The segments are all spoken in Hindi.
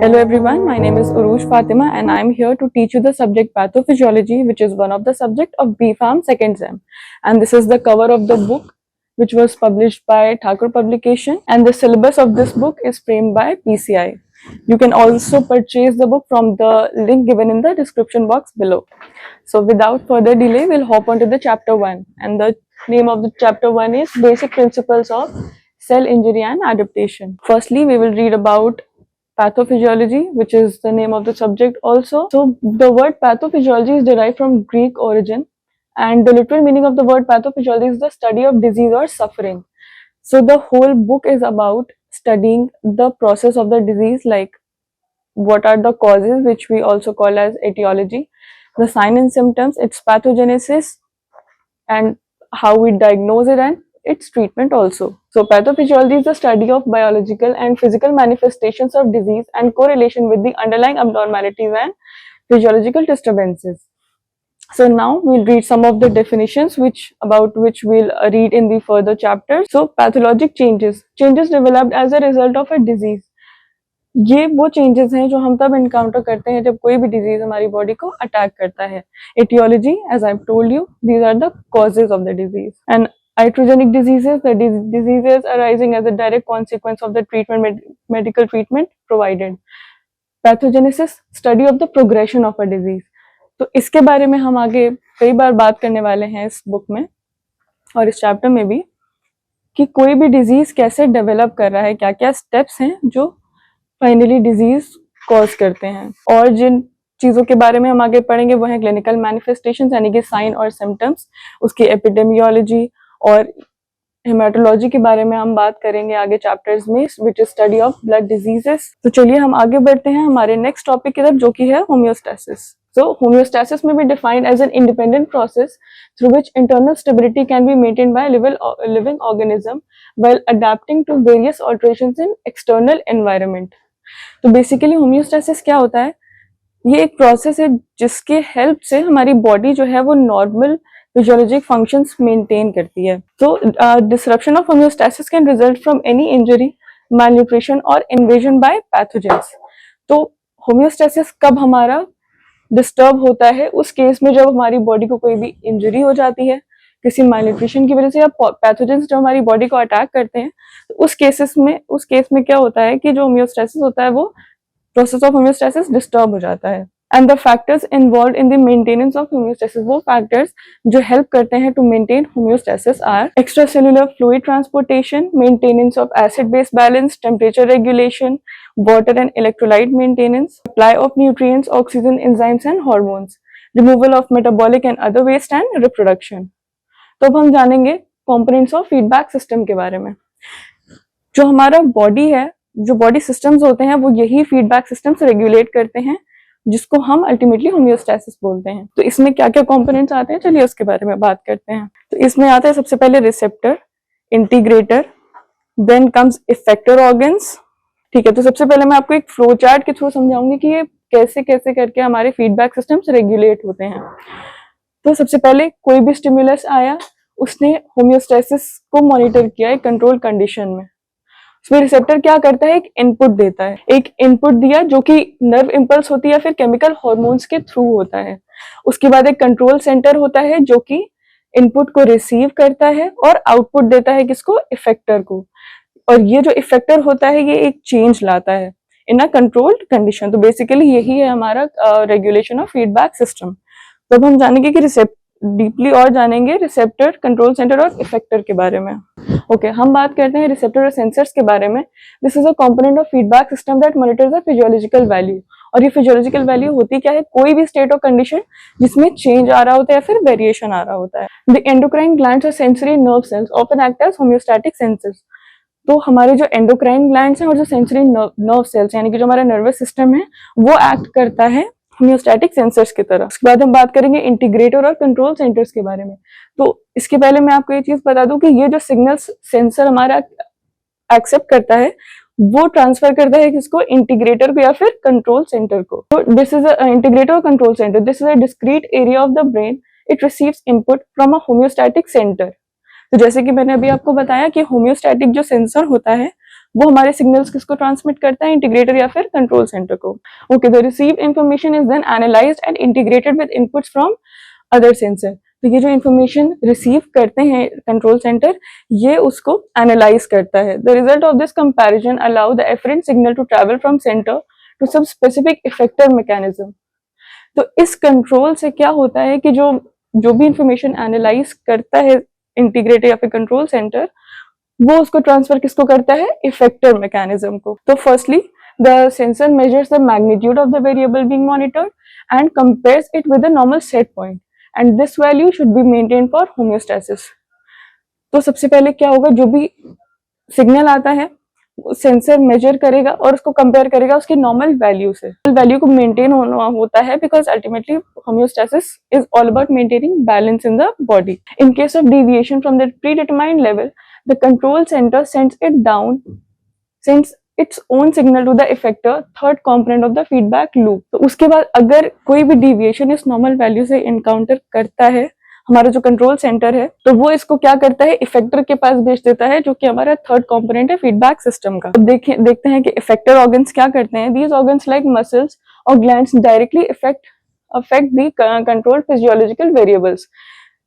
Hello everyone, my name is Urush Fatima and I am here to teach you the subject Pathophysiology, which is one of the subject of B.Pharm second sem. And this is the cover of the book which was published by Thakur Publication, and the syllabus of this book is framed by PCI. You can also purchase the book from the link given in the description box below. So without further delay, we'll hop on to the chapter 1, and the name of the chapter 1 is Basic Principles of Cell Injury and Adaptation. Firstly, we will read about pathophysiology, which is the name of the subject also. So the word pathophysiology is derived from Greek origin, and the literal meaning of the word pathophysiology is the study of disease or suffering. So the whole book is about studying the process of the disease, like what are the causes, which we also call as etiology, the sign and symptoms, its pathogenesis, and how we diagnose it, and its treatment also. So pathophysiology is the study of biological and physical manifestations of disease and correlation with the underlying abnormalities and physiological disturbances. So now we'll read some of the definitions about which we'll read in the further chapters. So pathologic changes developed as a result of a disease. ये वो चेंजेस हैं जो हम तब इनकाउंटर करते हैं जब कोई भी डिजीज हमारी बॉडी को अटैक करता है. Aetiology, as I told you, these are the causes of the disease. And iatrogenic diseases, the diseases arising as a direct consequence of the treatment, medical treatment provided. Pathogenesis, study of the progression of a disease. तो इसके बारे में हम आगे कई बार बात करने वाले हैं इस बुक में और इस चैप्टर में भी, कि कोई भी डिजीज कैसे डेवलप कर रहा है, क्या क्या स्टेप्स हैं जो फाइनली डिजीज कॉज करते हैं. और जिन चीज़ों के बारे में हम आगे पढ़ेंगे वो है क्लिनिकल मैनिफेस्टेशंस, यानी कि साइन और सिम्टम्स, उसकी एपिडेमियोलॉजी और हेमाटोलॉजी के बारे में हम बात करेंगे आगे चैप्टर्स में, which is study of blood diseases. तो चलिए हम आगे बढ़ते हैं हमारे नेक्स्ट टॉपिक की तरफ, जो कि है homeostasis. So homeostasis may be defined as an independent process through which internal stability can be maintained by a living organism while adapting to various alterations in external environment. तो बेसिकली होम्योस्टैसिस क्या होता है? ये एक प्रोसेस है जिसके हेल्प से हमारी बॉडी जो है वो नॉर्मल फिजियोलॉजिक फंक्शंस मेंटेन करती है. तो disruption of homeostasis can result from any injury, malnutrition और इन्वेजन बाय पैथोजेंस. तो होम्योस्टैसिस कब हमारा डिस्टर्ब होता है? उस केस में जब हमारी बॉडी को कोई भी इंजरी हो जाती है किसी malnutrition की वजह से, या पैथोजेंस जब हमारी बॉडी को अटैक करते हैं, तो उस केस में क्या होता है कि जो होम्योस्टैसिस होता है वो प्रोसेस ऑफ होम्योस्टैसिस डिस्टर्ब हो जाता है. And the factors involve in the maintenance of homeostasis, वो फैक्टर्स जो हेल्प करते हैं to maintain homeostasis are extra cellular fluid transportation, maintenance of acid base balance, temperature regulation, water and electrolyte maintenance, supply of nutrients, oxygen, enzymes and hormones, removal of metabolic and other waste and reproduction. तो अब हम जानेंगे कंपोनेंट्स ऑफ फीडबैक सिस्टम के बारे में. जो हमारा बॉडी है, जो बॉडी सिस्टम्स होते हैं, वो यही फीडबैक सिस्टम्स रेगुलेट करते हैं, जिसको हम अल्टीमेटली होम्योस्टैसिस बोलते हैं. तो इसमें क्या क्या कंपोनेंट्स आते हैं, चलिए उसके बारे में बात करते हैं. तो इसमें आता है सबसे पहले receptor, integrator, then comes effector organs. ठीक है, तो सबसे पहले मैं आपको एक फ्लो चार्ट के थ्रू समझाऊंगी कि ये कैसे कैसे करके हमारे फीडबैक सिस्टम्स रेगुलेट होते हैं. तो सबसे पहले कोई भी स्टिमुलस आया, उसने होम्योस्टैसिस को मॉनिटर किया एक कंट्रोल कंडीशन में. फिर रिसेप्टर क्या करता है, एक इनपुट देता है. एक इनपुट दिया जो कि नर्व इंपल्स होती है या फिर केमिकल हार्मोन्स के थ्रू होता है. उसके बाद एक कंट्रोल सेंटर होता है जो कि इनपुट को रिसीव करता है और आउटपुट देता है किसको, इफेक्टर को. और ये जो इफेक्टर होता है ये एक चेंज लाता है इन अ कंट्रोल्ड कंडीशन. तो बेसिकली यही है हमारा रेगुलेशन ऑफ फीडबैक सिस्टम. तो अब हम जानेंगे कि डीपली और जानेंगे रिसेप्टर, कंट्रोल सेंटर और इफेक्टर के बारे में. ओके, हम बात करते हैं रिसेप्टर और सेंसर्स के बारे में. This is a component of feedback system that monitors the physiological value. और ये फिजियोलॉजिकल वैल्यू होती क्या है, कोई भी स्टेट और कंडीशन जिसमें चेंज आ रहा होता है या फिर वेरिएशन आ रहा होता है. द एंडोक्राइन ग्लैंड्स और sensory nerve cells often act as homeostatic sensors. तो हमारे जो एंडोक्राइन ग्लैंड्स हैं और जो सेंसरी नर्व सेल्स यानी कि जो हमारा नर्वस सिस्टम है वो एक्ट करता है होम्योस्टैटिक सेंसर्स की तरह. उसके बाद हम बात करेंगे इंटीग्रेटर और कंट्रोल सेंटर्स के बारे में. तो इसके पहले मैं आपको ये चीज बता दूं कि ये जो सिग्नल्स सेंसर हमारा एक्सेप्ट करता है वो ट्रांसफर करता है किसको, इंटीग्रेटर को या फिर कंट्रोल सेंटर को. तो दिस इज इंटीग्रेटर और control centre, this is a discrete area of the brain, it receives input from a homeostatic centre. तो जैसे कि मैंने अभी आपको बताया कि होम्योस्टैटिक जो सेंसर होता है वो हमारे सिग्नल्स किसको ट्रांसमिट करता है, इंटीग्रेटर या फिर कंट्रोल सेंटर को। Okay, the received information is then analysed and integrated with inputs from other sensor. तो ये जो इंफॉर्मेशन रिसीव करते हैं कंट्रोल सेंटर, ये उसको एनालाइज करता है। The result of this comparison allow the efferent signal to travel from centre to some specific effector mechanism. तो इस कंट्रोल से क्या होता है कि जो भी इंफॉर्मेशन एनालाइज करता है इंटीग्रेटर या फिर कंट्रोल सेंटर, वो उसको ट्रांसफर किसको करता है, इफेक्टर मैकेनिज्म को। तो firstly the sensor measures the magnitude of the variable being monitored and compares it with the normal set point and this value should be maintained for homeostasis. तो सबसे पहले क्या होगा, जो भी सिग्नल आता है सेंसर मेजर करेगा और उसको कंपेयर करेगा उसकी नॉर्मल वैल्यू से। वैल्यू को मेंटेन होना होता है because ultimately homeostasis is all about maintaining balance in the body. In case of deviation from the pre determined level, the control center sends its own signal to the effector, third component of the feedback loop। तो उसके बाद अगर कोई भी deviation इस नॉर्मल वैल्यू से इनकाउंटर करता है हमारा जो कंट्रोल सेंटर है, तो वो इसको क्या करता है, इफेक्टर के पास भेज देता है, जो कि हमारा थर्ड कंपोनेंट है फीडबैक सिस्टम का। अब देखते हैं कि इफेक्टर ऑर्गन्स क्या करते हैं। दीज ऑर्गन्स लाइक मसल्स और glands directly affect the control physiological variables.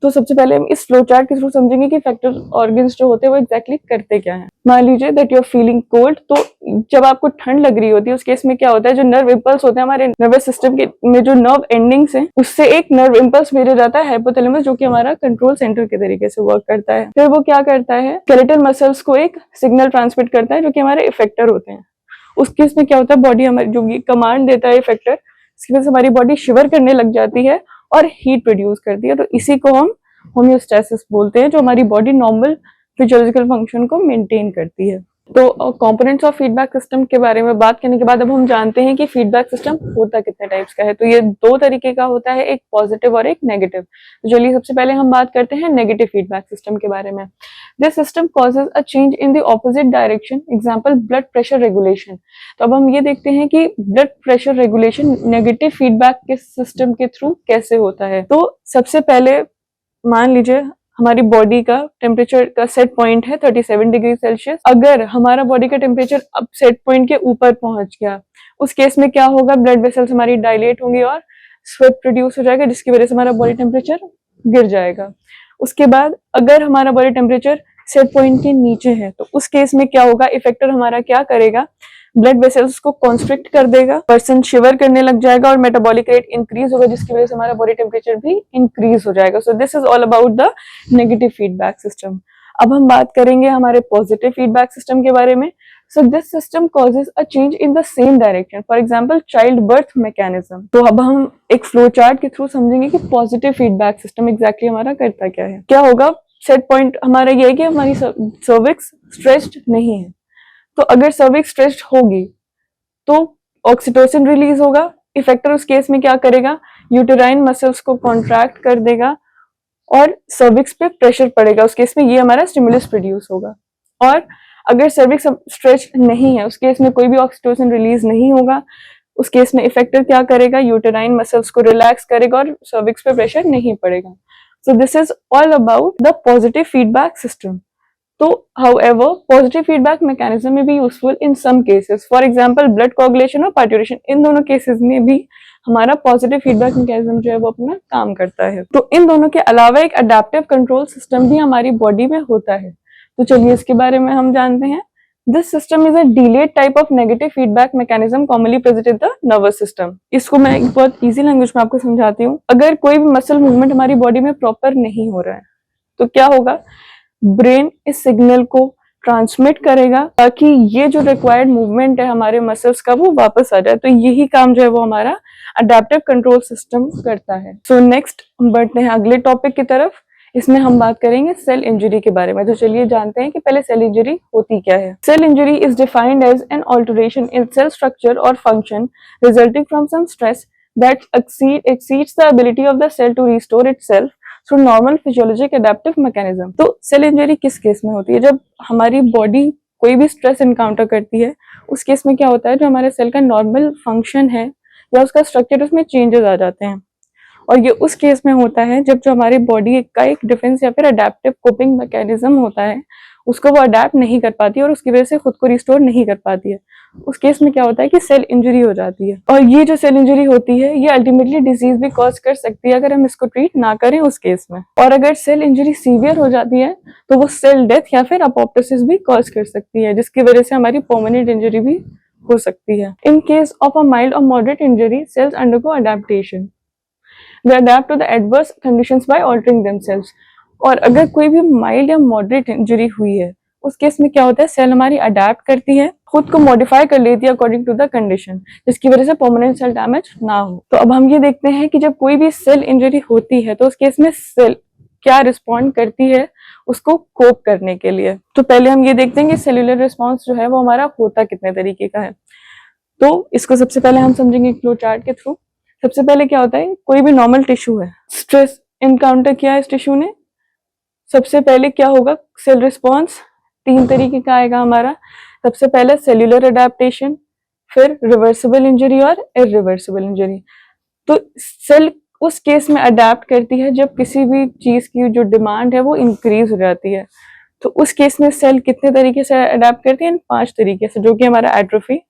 तो सबसे पहले हम इस फ्लो चार्ट के थ्रू समझेंगे कि इफेक्टर ऑर्गन्स जो होते हैं वो एग्जैक्टली करते क्या है। मान लीजिए that you are feeling cold, तो जब आपको ठंड लग रही होती है उस केस में क्या होता है, जो नर्व इंपल्स होते हैं हमारे नर्वस सिस्टम के में, जो नर्व एंडिंग्स हैं, उससे एक नर्व इंपल्स भेजा जाता है हाइपोथैलेमस, जो कि हमारा कंट्रोल सेंटर के तरीके से वर्क करता है। फिर वो क्या करता है, स्केलेटल मसल्स को एक सिग्नल ट्रांसमिट करता है जो कि हमारे इफेक्टर होते हैं। उस केस में क्या होता है, बॉडी हमारी जो कमांड देता है इफेक्टर, इसकी वजह से हमारी बॉडी शिवर करने लग जाती है और हीट प्रोड्यूस करती है। तो इसी को हम होम्योस्टैसिस बोलते हैं, जो हमारी बॉडी नॉर्मल फिजियोलॉजिकल फंक्शन को मेंटेन करती है। तो कंपोनेंट्स ऑफ फीडबैक सिस्टम के बारे में बात करने के बाद अब हम जानते हैं कि फीडबैक सिस्टम होता कितने टाइप्स का है। तो ये दो तरीके का होता है, एक पॉजिटिव और एक नेगेटिव। तो चलिए सबसे पहले हम बात करते हैं नेगेटिव फीडबैक सिस्टम के बारे में। This system causes a change in the opposite direction, example blood pressure regulation. तो अब हम ये देखते हैं कि blood pressure regulation negative feedback के सिस्टम के थ्रू कैसे होता है। तो सबसे पहले मान लीजिए हमारी बॉडी का टेम्परेचर का सेट पॉइंट है 37 डिग्री सेल्सियस। अगर हमारा बॉडी का टेम्परेचर अब सेट पॉइंट के ऊपर पहुंच गया, उस केस में क्या होगा, ब्लड वेसल्स हमारी डायलेट होंगी और स्वेट प्रोड्यूस हो जाएगा, जिसकी वजह से हमारा बॉडी टेम्परेचर गिर जाएगा। उसके बाद अगर हमारा बॉडी टेम्परेचर सेट पॉइंट के नीचे है, तो उस केस में क्या होगा, इफेक्टर हमारा क्या करेगा, ब्लड वेसल्स को कॉन्स्ट्रिक्ट कर देगा, पर्सन शिवर करने लग जाएगा और मेटाबॉलिक रेट इंक्रीज होगा, जिसकी वजह से हमारा बॉडी टेम्परेचर भी इंक्रीज हो जाएगा। So this is all about the negative feedback system. अब हम बात करेंगे हमारे पॉजिटिव फीडबैक सिस्टम के बारे में। So this system causes a change in the same direction, for example child birth mechanism. तो अब हम एक फ्लो चार्ट के थ्रू समझेंगे कि पॉजिटिव फीडबैक सिस्टम एग्जैक्टली हमारा करता क्या है। क्या होगा, सेट पॉइंट हमारा ये है कि हमारी सर्विक्स स्ट्रेच्ड नहीं है। तो अगर सर्विक्स स्ट्रेच्ड होगी तो ऑक्सीटोसिन रिलीज होगा। इफेक्टर उस केस में क्या करेगा, यूटेराइन मसल्स को कॉन्ट्रैक्ट कर देगा और सर्विक्स पे प्रेशर पड़ेगा। उस केस में ये हमारा स्टिमुलस प्रोड्यूस होगा। और अगर सर्विक्स स्ट्रेच नहीं है, उस केस में कोई भी ऑक्सीटोसिन रिलीज नहीं होगा। उस केस में इफेक्टर क्या करेगा, यूटेराइन मसल्स को रिलैक्स करेगा और सर्विक्स पे प्रेशर नहीं पड़ेगा। So this is all about the positive feedback system. तो however positive feedback mechanism may be useful in some cases, for example blood coagulation और parturition, इन दोनों केसेस में भी हमारा पॉजिटिव फीडबैक मैकेनिज्म जो है वो अपना काम करता है। तो इन दोनों के अलावा एक अडेप्टिव कंट्रोल सिस्टम भी हमारी बॉडी में होता है। तो चलिए इसके बारे में हम जानते हैं। This system is a delayed type of negative feedback mechanism commonly present in the nervous system. इसको मैं एक बहुत ईजी लैंग्वेज में आपको समझाती हूँ। अगर कोई भी मसल मूवमेंट हमारी बॉडी में प्रॉपर नहीं हो रहा है, तो क्या होगा, ब्रेन इस सिग्नल को ट्रांसमिट करेगा ताकि ये जो रिक्वायर्ड मूवमेंट है हमारे मसल्स का वो वापस आ जाए। तो यही काम जो है वो हमारा अडेप्टिव कंट्रोल सिस्टम करता है। सो नेक्स्ट हम बढ़ते हैं अगले टॉपिक की तरफ। इसमें हम बात करेंगे सेल इंजरी के बारे में। तो चलिए जानते हैं कि पहले सेल इंजरी होती क्या है। Cell injury is defined as an alteration in cell structure और function resulting from some stress that exceeds the ability of the cell to restore itself through normal physiologic adaptive mechanism. तो सेल इंजरी किस केस में होती है, जब हमारी बॉडी कोई भी स्ट्रेस इनकाउंटर करती है। उस केस में क्या होता है, जो हमारे सेल का नॉर्मल फंक्शन है या उसका स्ट्रक्चर, उसमें चेंजेस आ जाते हैं। और ये उस केस में होता है जब जो हमारी बॉडी का एक डिफेंस या फिर अडेप्टिव कोपिंग मैकेनिज्म होता है उसको वो अडेप्ट नहीं कर पाती है और उसकी वजह से खुद को रिस्टोर नहीं कर पाती है। उस केस में क्या होता है कि सेल इंजरी हो जाती है, और ये जो सेल इंजरी होती है ये अल्टीमेटली डिजीज भी कॉज कर सकती है अगर हम इसको ट्रीट ना करें उस केस में। और अगर सेल इंजरी सीवियर हो जाती है तो वो सेल डेथ या फिर अपोप्टोसिस भी कॉज कर सकती है, जिसकी वजह से हमारी परमानेंट इंजरी भी हो सकती है। In case of a mild और moderate injury, cells undergo adaptation, they adapt to the adverse conditions by altering themselves. और अगर कोई भी माइल्ड या मॉडरेट इंजरी हुई है उस केस में क्या होता है, सेल हमारी अडेप्ट करती है, खुद को मॉडिफाई कर लेती है अकॉर्डिंग टू द कंडीशन, जिसकी वजह से परमानेंट सेल डैमेज ना हो। तो अब हम ये देखते हैं कि जब कोई भी सेल इंजरी होती है तो उस केस में सेल क्या रिस्पॉन्ड करती है उसको कोप करने के लिए। तो पहले हम ये देखते हैं कि सेल्यूलर रिस्पॉन्स जो है वो हमारा होता कितने तरीके का है। तो इसको सबसे पहले हम समझेंगे फ्लो चार्ट के थ्रू। सबसे पहले क्या होता है, कोई भी नॉर्मल टिश्यू है, स्ट्रेस इनकाउंटर किया है इस टिश्यू ने, सबसे पहले क्या होगा, सेल रिस्पॉन्स 3 तरीके का आएगा हमारा। सबसे पहले सेल्यूलर अडेप्टेशन, फिर रिवर्सिबल इंजरी और इरिवर्सिबल इंजरी। तो सेल उस केस में अडेप्ट करती है जब किसी भी चीज की जो डिमांड है वो इंक्रीज हो जाती है। तो उस केस में सेल कितने तरीके से अडेप्ट करती है, 5 तरीके से, जो कि हमारा atrophy,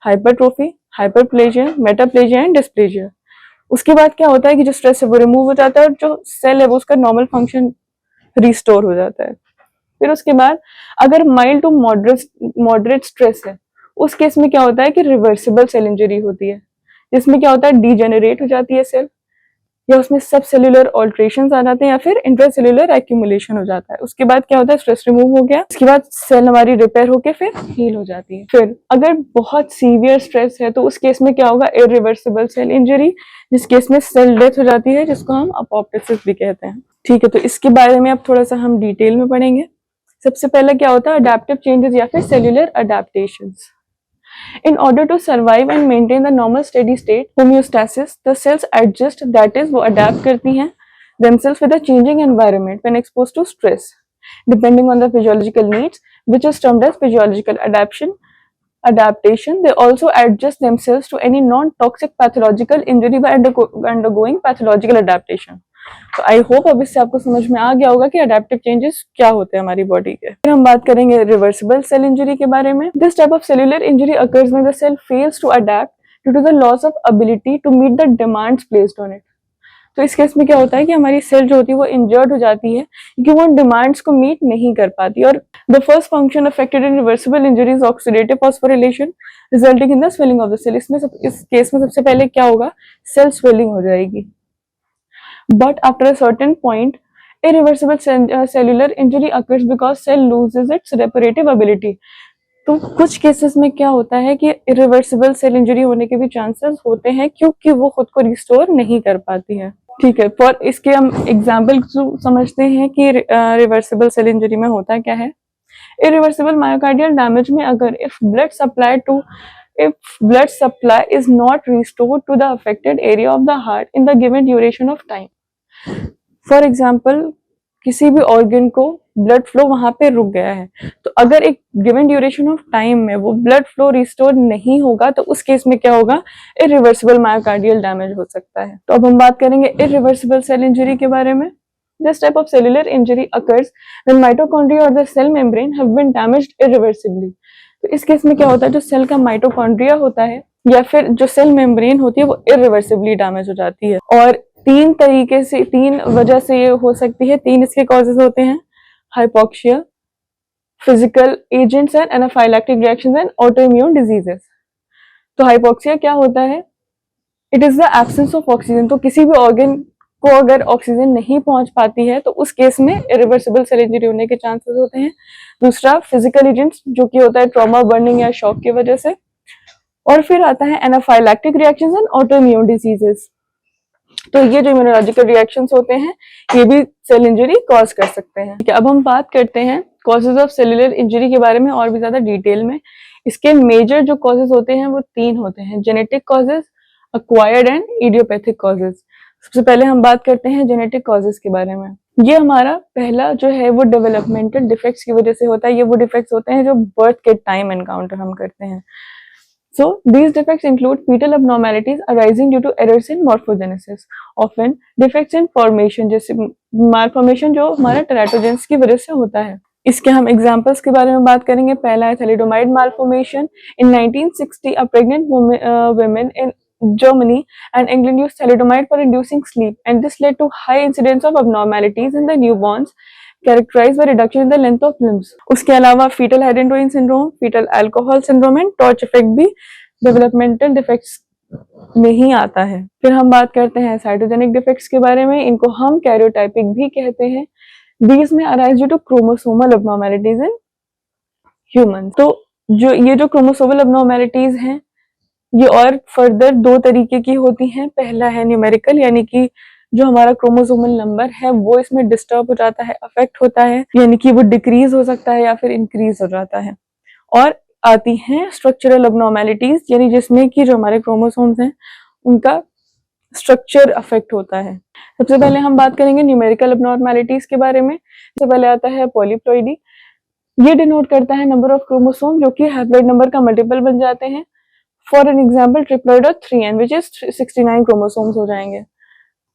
hypertrophy, hyperplasia, metaplasia and dysplasia. उसके बाद क्या होता है कि जो स्ट्रेस है वो रिमूव हो जाता है और जो सेल है वो उसका नॉर्मल फंक्शन रिस्टोर हो जाता है। फिर उसके बाद अगर माइल्ड टू मॉडरेट स्ट्रेस है उस केस में क्या होता है कि रिवर्सिबल सेल इंजरी होती है, जिसमें क्या होता है डीजेनरेट हो जाती है सेल, या उसमें सब सेल्यूलर ऑल्ट्रेशन आ जाते हैं या फिर इंट्रासेल्यूलर एक्यूमुलेशन हो जाता है। उसके बाद क्या होता है, स्ट्रेस रिमूव हो गया, उसके बाद सेल हमारी रिपेयर होके फिर हील हो जाती है। फिर अगर बहुत सीवियर स्ट्रेस है तो उस केस में क्या होगा, इरिवर्सिबल सेल इंजरी, जिस केस में सेल डेथ हो जाती है, जिसको हम अपोप्टोसिस भी कहते हैं। ठीक है, तो इसके बारे में अब थोड़ा सा हम डिटेल में पढ़ेंगे। सबसे पहले क्या होता है, अडेप्टिव चेंजेस या फिर cellular adaptations. In order to survive and maintain the normal steady state homeostasis, the cells adjust, that is, वो adapt करती हैं themselves with a changing environment when exposed to stress, depending on the physiological needs, which is termed as physiological adaptation. They also adjust themselves to any non-toxic pathological injury by undergoing pathological adaptation. तो आई होप अब इससे आपको समझ में आ गया होगा कि अडेप्टिव चेंजेस क्या होते हैं हमारी बॉडी के। फिर हम बात करेंगे रिवर्सिबल सेल इंजरी के बारे में। This type of cellular injury occurs when the cell fails to adapt due to the loss of ability to meet the demands placed on it. तो इस केस में क्या होता है कि हमारी सेल जो होती है वो इंजर्ड हो जाती है क्योंकि वो डिमांड्स को मीट नहीं कर पाती। और the first function affected in reversible injury is oxidative phosphorylation resulting in the swelling of the cell. इस केस में सबसे पहले क्या होगा, सेल स्वेलिंग हो जाएगी। But after a certain point, irreversible cellular injury occurs because cell loses its reparative ability. तो कुछ केसेस में क्या होता है कि इरिवर्सिबल सेल इंजरी होने के भी चांसेस होते हैं क्योंकि वो खुद को रिस्टोर नहीं कर पाती है। ठीक है, फॉर इसके हम एग्जाम्पल समझते हैं कि रिवर्सिबल सेल इंजरी में होता क्या है। इरिवर्सिबल मायोकार्डियल डैमेज में अगर if blood supply is not restored to the affected area of the heart in the given duration of time. For example, किसी भी ऑर्गन को ब्लड फ्लो वहां पे रुक गया है, तो अगर एक गिवन ड्यूरेशन ऑफ टाइम में वो ब्लड फ्लो रिस्टोर नहीं होगा तो उस केस में क्या होगा, इरिवर्सिबल मायोकार्डियल डैमेज हो सकता है। तो अब हम बात करेंगे इरिवर्सिबल सेल इंजरी के बारे में। This type of cellular injury occurs when mitochondria or the cell membrane have been damaged irreversibly. तो इस केस में क्या होता है, जो सेल का माइटोकॉन्ड्रिया होता है या फिर जो सेल मेम्ब्रेन होती है वो इरिवर्सिबली डैमेज हो जाती है। और 3 वजह से ये हो सकती है। 3 इसके कॉजेज होते हैं, hypoxia, physical agents and anaphylactic reactions and autoimmune diseases. तो हाइपोक्सिया क्या होता है, it is the absence of oxygen. तो किसी भी ऑर्गन को अगर ऑक्सीजन नहीं पहुंच पाती है तो उस केस में इरिवर्सिबल सेल इंजरी होने के चांसेस होते हैं। दूसरा फिजिकल एजेंट्स, जो कि होता है ट्रॉमा, बर्निंग या शॉक की वजह से। और फिर आता है anaphylactic reactions and autoimmune diseases. तो ये जो इम्यूनोलॉजिकल रिएक्शंस होते हैं ये भी सेल इंजरी कॉज कर सकते हैं। ठीक है, अब हम बात करते हैं कॉजेज ऑफ सेल्यूलर इंजरी के बारे में और भी ज्यादा डिटेल में। इसके मेजर जो कॉजेज होते हैं वो 3 होते हैं, genetic causes, acquired and idiopathic causes. सबसे पहले हम बात करते हैं जेनेटिक कॉजेज के बारे में। ये हमारा पहला जो है वो डेवलपमेंटल डिफेक्ट्स की वजह से होता है। ये वो डिफेक्ट्स होते हैं जो बर्थ के टाइम एनकाउंटर हम करते हैं। So these defects include fetal abnormalities arising due to errors in morphogenesis, often defects in formation, जैसे malformation जो हमारा teratogens की वजह से होता है। इसके हम एग्जाम्पल्स के बारे में बात करेंगे। पहला है thalidomide malformation. In 1960 a pregnant women in Germany and England used thalidomide for inducing sleep, and this led to high incidence of abnormalities in the newborns characterized by reduction in the length of limbs. उसके अलावा fetal hydantoin syndrome, fetal alcohol syndrome and torch effect भी developmental defects में ही आता है। फिर हम बात करते हैं साइटोजेनिक डिफेक्ट्स के बारे में। इनको हम कैरियोटाइपिक भी कहते हैं। These may arise due to chromosomal abnormalities in humans. तो ये जो क्रोमोसोमल abnormalities हैं, ये और फर्दर दो तरीके की होती हैं। पहला है न्यूमेरिकल, यानी कि जो हमारा क्रोमोसोमल नंबर है वो इसमें डिस्टर्ब हो जाता है, अफेक्ट होता है, यानी कि वो डिक्रीज हो सकता है या फिर इंक्रीज हो जाता है। और आती हैं स्ट्रक्चरल abnormalities, यानी जिसमें कि जो हमारे क्रोमोसोम्स हैं उनका स्ट्रक्चर अफेक्ट होता है। सबसे पहले हम बात करेंगे न्यूमेरिकल abnormalities के बारे में। सबसे पहले आता है पॉलीप्लॉइडी। ये डिनोट करता है नंबर ऑफ क्रोमोसोम जो कि हैप्लॉइड नंबर का मल्टीपल बन जाते हैं। फॉर एन एग्जाम्पल ट्रिप्लॉइड और 3n विच इज 69 क्रोमोसोम्स हो जाएंगे।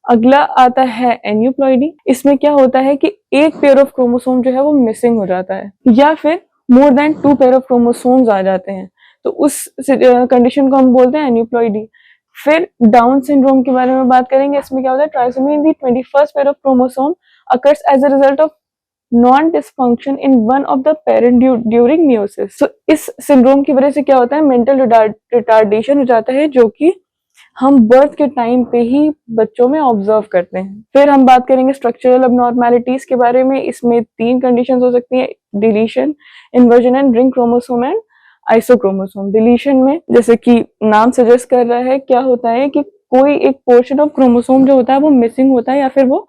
अगला आता है एन्यूप्लॉइडी। इसमें क्या होता है कि एक पेयर ऑफ क्रोमोसोम जो है वो मिसिंग हो जाता है, या फिर more than 2 pair of chromosomes आ जाते हैं, तो उस कंडीशन को हम बोलते हैं एन्यूप्लॉइडी। फिर डाउन सिंड्रोम के बारे में बात करेंगे। इसमें क्या होता है, trisomy in the 21st pair of chromosome occurs as a result of non dysfunction in one of the parent during meiosis. So इस सिंड्रोम की वजह से क्या होता है, मेंटल रिटार्डेशन हो जाता है, जो कि हम बर्थ के टाइम पे ही बच्चों में ऑब्जर्व करते हैं। फिर हम बात करेंगे स्ट्रक्चरल abnormalities के बारे में। इसमें 3 कंडीशंस हो सकती हैं, deletion, inversion and ring chromosome and isochromosome. Deletion में, जैसे कि नाम सजेस्ट कर रहा है, क्या होता है कि कोई एक पोर्शन ऑफ क्रोमोसोम जो होता है वो मिसिंग होता है या फिर वो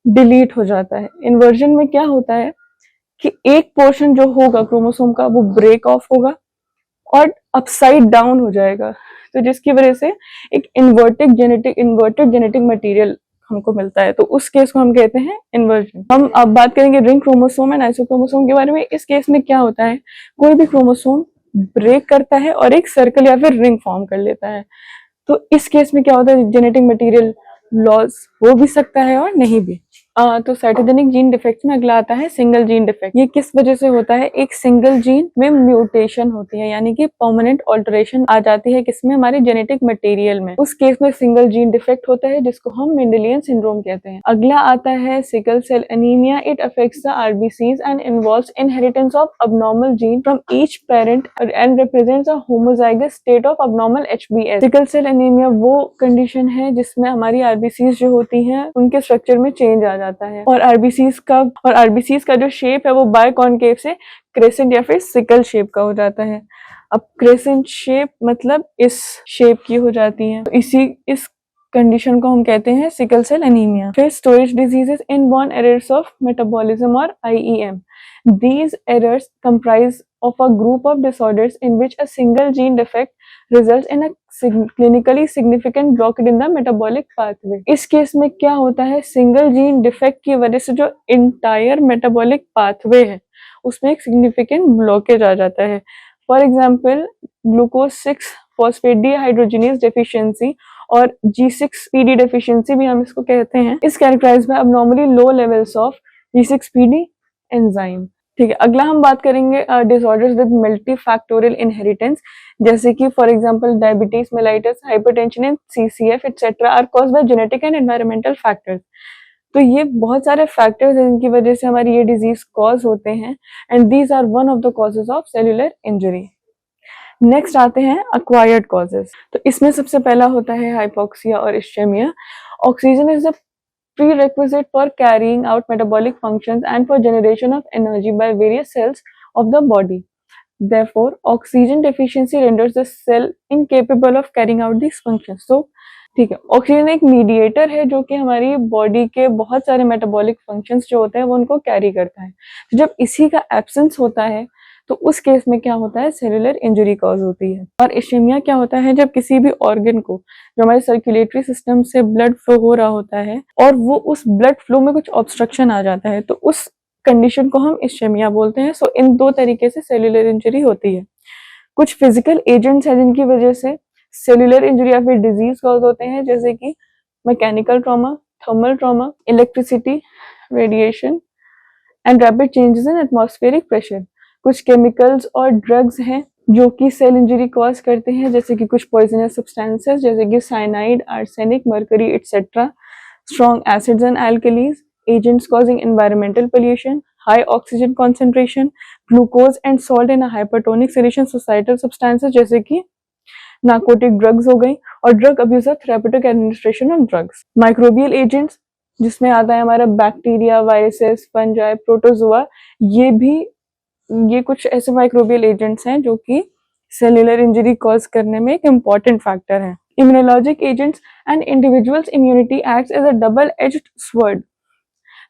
डिलीट हो जाता है। इन्वर्जन में क्या होता है कि एक पोर्शन जो होगा क्रोमोसोम का वो ब्रेक ऑफ होगा और अपसाइड डाउन हो जाएगा, तो जिसकी वजह से एक इन्वर्टेड जेनेटिक मटेरियल हमको मिलता है, तो उस केस को हम कहते हैं इन्वर्जन। हम अब बात करेंगे रिंग क्रोमोसोम एंड आइसोक्रोमोसोम के बारे में। इस केस में क्या होता है, कोई भी क्रोमोसोम ब्रेक करता है और एक सर्कल या फिर रिंग फॉर्म कर लेता है, तो इस केस में क्या होता है, जेनेटिक मटेरियल लॉस हो भी सकता है और नहीं भी। तो साइटोजेनिक जीन डिफेक्ट में अगला आता है सिंगल जीन डिफेक्ट। ये किस वजह से होता है, एक सिंगल जीन में म्यूटेशन होती है, यानी कि परमानेंट ऑल्टरेशन आ जाती है किसमें, हमारे जेनेटिक मटेरियल में। उस केस में सिंगल जीन डिफेक्ट होता है, जिसको हम मेंडेलियन सिंड्रोम कहते हैं। अगला आता है sickle cell anaemia. It affects the RBCs and involves inheritance of abnormal gene from each parent and represents a homozygous state of abnormal HbS. Sickle cell anaemia वो कंडीशन है जिसमें हमारी आरबीसीज जो होती हैं उनके स्ट्रक्चर में चेंज आ जाता है, और आरबीसीज का जो शेप है वो बायकॉन्केव से क्रेसेंट या फिर सिकल शेप का हो जाता है। अब क्रेसेंट शेप मतलब इस शेप की हो जाती है, तो इस कंडीशन को हम कहते हैं सिकल सेल एनीमिया। फिर storage diseases, inborn errors of metabolism और IEM. These errors comprise of a group of disorders in which a single gene defect results in a clinically significant blockade in the metabolic pathway. इस केस में क्या होता है, सिंगल जीन डिफेक्ट की वजह से जो इंटायर मेटाबॉलिक पाथवे है उसमें एक सिग्निफिकेंट ब्लॉकेज आ जाता है। For example glucose 6 phosphate dehydrogenase deficiency और G6PD डेफिशिएंसी भी हम इसको कहते हैं, is characterised by abnormally low levels of G6PD enzyme. ठीक है, अगला हम बात करेंगे डिसऑर्डर्स विद मल्टीफैक्टोरियल इनहेरिटेंस, जैसे कि for example diabetes mellitus, hypertension and CCF etcetera are caused by genetic and environmental factors. तो ये बहुत सारे फैक्टर्स हैं जिनकी वजह से हमारी ये डिजीज कॉज होते हैं, and these are one of the causes of cellular injury. Next आते हैं अक्वायर्ड कॉजेज। तो इसमें सबसे पहला होता है हाइपोक्सिया और ischemia. Oxygen is the prerequisite for carrying out metabolic functions and for generation of energy by various cells of the body. Therefore, oxygen deficiency renders the cell incapable of carrying out these functions. So, ठीक है, ऑक्सीजन एक मीडिएटर है जो कि हमारी बॉडी के बहुत सारे मेटाबॉलिक फंक्शंस जो होते हैं वो उनको कैरी करता है। तो जब इसी का एब्सेंस होता है तो उस केस में क्या होता है, सेलुलर इंजरी कॉज होती है। और इश्चेमिया क्या होता है, जब किसी भी ऑर्गन को जो हमारे सर्कुलेटरी सिस्टम से ब्लड फ्लो हो रहा होता है और वो उस ब्लड फ्लो में कुछ ऑब्स्ट्रक्शन आ जाता है, तो उस कंडीशन को हम इश्चेमिया बोलते हैं। सो इन दो तरीके से सेलुलर इंजरी होती है। कुछ फिजिकल एजेंट्स हैं जिनकी वजह से सेलुलर इंजरी या फिर डिजीज कॉज होते हैं, जैसे कि mechanical trauma, thermal trauma, electricity, radiation and rapid changes in atmospheric pressure. कुछ केमिकल्स और ड्रग्स हैं जो कि सेल इंजरी कॉज करते हैं, जैसे कि कुछ पॉइजनस सब्सटेंसेस जैसे कि cyanide, arsenic, mercury etcetera, strong acids and alkalis, agents causing environmental pollution, high oxygen concentration, glucose and salt in hypertonic solution, societal substances जैसे कि नार्कोटिक ड्रग्स हो गई, और ड्रग अब्यूज और therapeutic administration of drugs. Microbial agents जिसमें आता है हमारा बैक्टीरिया, वायरसेस, फंजाई, प्रोटोजोआ, ये कुछ ऐसे माइक्रोबियल एजेंट्स हैं जो कि सेलुलर इंजरी कॉज करने में एक इम्पॉर्टेंट फैक्टर है। Immunologic agents and individuals immunity acts as a double edged sword.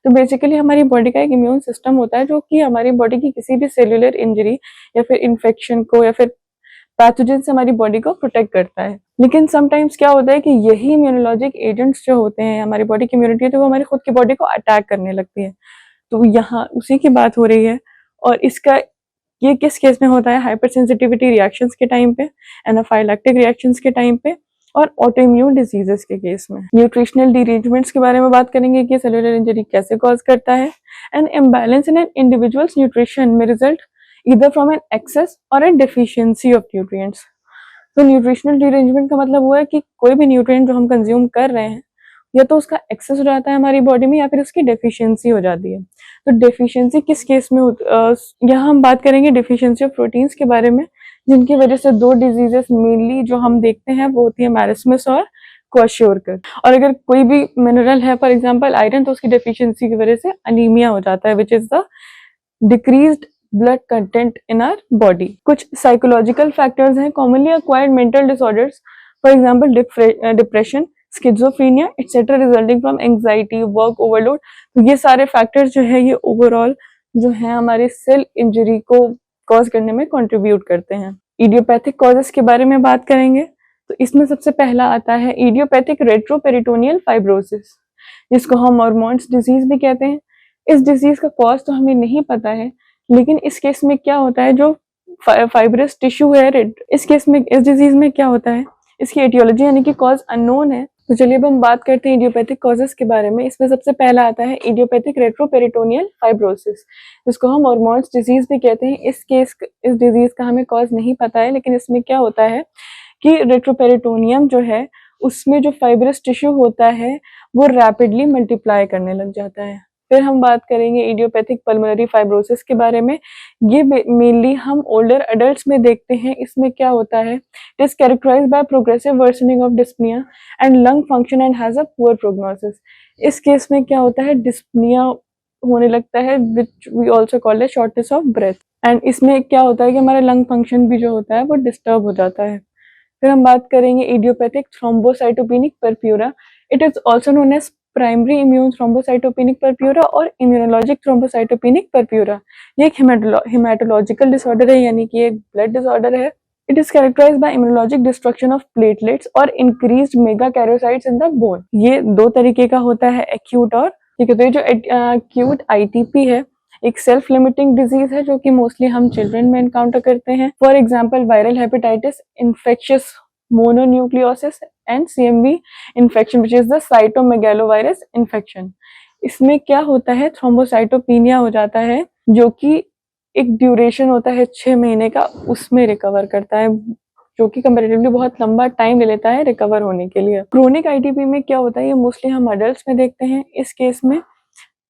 तो बेसिकली हमारी बॉडी का एक इम्यून सिस्टम होता है जो कि हमारी बॉडी की किसी भी सेलुलर इंजरी या फिर इन्फेक्शन को या फिर पैथोजन से हमारी बॉडी को प्रोटेक्ट करता है। लेकिन समटाइम्स क्या होता है कि यही इम्यूनोलॉजिक एजेंट्स जो होते हैं, हमारी बॉडी की इम्यूनिटी है, तो वो हमारी खुद की बॉडी को अटैक करने लगती है। तो यहाँ उसी की बात हो रही है, और ये किस केस में होता है? हाइपर सेंसिटिविटी रिएक्शंस के टाइम पे, एनाफाइलैक्टिक रिएक्शंस के टाइम पे, और ऑटो इम्यून डिजीजेस के केस में। न्यूट्रिशनल डिरेंजमेंट्स के बारे में बात करेंगे कि सेलुलर इंजरी कैसे कॉज करता है। An imbalance in an individuals nutrition में result either from an excess or a deficiency of nutrients। तो न्यूट्रिशनल डिरेंजमेंट का मतलब हुआ है कि कोई भी न्यूट्रिएंट जो हम कंज्यूम कर रहे हैं, या तो उसका एक्सेस हो जाता है हमारी बॉडी में, या फिर उसकी डेफिशिएंसी हो जाती है। तो डेफिशिएंसी किस केस में यहाँ हम बात करेंगे डेफिशिएंसी ऑफ प्रोटीन्स के बारे में, जिनकी वजह से दो डिजीजेस मेनली जो हम देखते हैं वो होती है मैरिस्मस और क्वाशियोरकर। और अगर कोई भी मिनरल है, फॉर एग्जाम्पल आयरन, तो उसकी डेफिशिएंसी की वजह से अनीमिया हो जाता है, which is the decreased blood content in our body. कुछ साइकोलॉजिकल फैक्टर्स हैं, commonly acquired mental disorders, for example depression, schizophrenia etcetera resulting from anxiety, work overload. तो ये सारे फैक्टर्स जो है ये ओवरऑल जो है हमारे सेल इंजरी को कॉज करने में कंट्रीब्यूट करते हैं। इडियोपैथिक कॉजेस के बारे में बात करेंगे तो इसमें सबसे पहला आता है इडियोपैथिक रेट्रोपेरिटोनियल फाइब्रोसिस, जिसको हम हॉर्मोन्स डिजीज भी कहते हैं। इस डिजीज का कॉज तो हमें नहीं पता है, लेकिन इस केस में क्या होता है, जो फाइब्रस टिश्यू है, इस केस में इस डिजीज में क्या होता है, इसकी एटियोलॉजी यानी कि कॉज अननोन है। तो चलिए अब हम बात करते हैं इडियोपैथिक कॉजेस के बारे में। इसमें सबसे पहला आता है इडियोपैथिक रेट्रोपेरिटोनियल फाइब्रोसिस, जिसको हम हॉर्मोन्स डिजीज भी कहते हैं। इस डिजीज का हमें कॉज नहीं पता है, लेकिन इसमें क्या होता है कि रेट्रोपेरिटोनियम जो है उसमें जो फाइब्रस टिश्यू होता है वो रैपिडली मल्टीप्लाई करने लग जाता है। फिर हम बात करेंगे इडियोपैथिक पल्मोनरी फाइब्रोसिस के बारे में। ये मेनली हम ओल्डर एडल्ट्स में देखते हैं। इसमें क्या होता है, it is characterised by progressive worsening of dyspnoea and lung function and has a poor prognosis. इस केस में क्या होता है, डिस्पनिया होने लगता है, which we also called as shortness of breath. And इसमें क्या होता है कि हमारा लंग फंक्शन भी जो होता है वो डिस्टर्ब हो जाता है। फिर हम बात करेंगे idiopathic thrombocytopenic purpura. It is also known as primary immune thrombocytopenic purpura और इम्यूनोलॉजिक थ्रोम्बोसाइटोपेनिक परप्यूरा। ये एक हेमाटोलॉजिकल डिसऑर्डर है, यानी कि एक ब्लड डिसऑर्डर है। It is characterised by immunologic destruction of platelets और increased megakaryocytes in the bone. ये दो तरीके का होता है, एक्यूट और, ठीक है। तो ये जो एक्यूट आईटीपी है एक सेल्फ लिमिटिंग डिजीज है जो कि मोस्टली हम चिल्ड्रन में एनकाउंटर करते हैं। For example viral hepatitis, infectious mononucleosis and CMV infection which is the cytomegalovirus infection. इसमें क्या होता है, थ्रोम्बोसाइटोपिनिया हो जाता है, जो कि एक ड्यूरेशन होता है 6 महीने का, उसमें रिकवर करता है, जो कि कंपैरेटिवली बहुत लंबा टाइम ले लेता है रिकवर होने के लिए। क्रोनिक आईटीपी में क्या होता है, ये मोस्टली हम अडल्ट्स में देखते हैं। इस केस में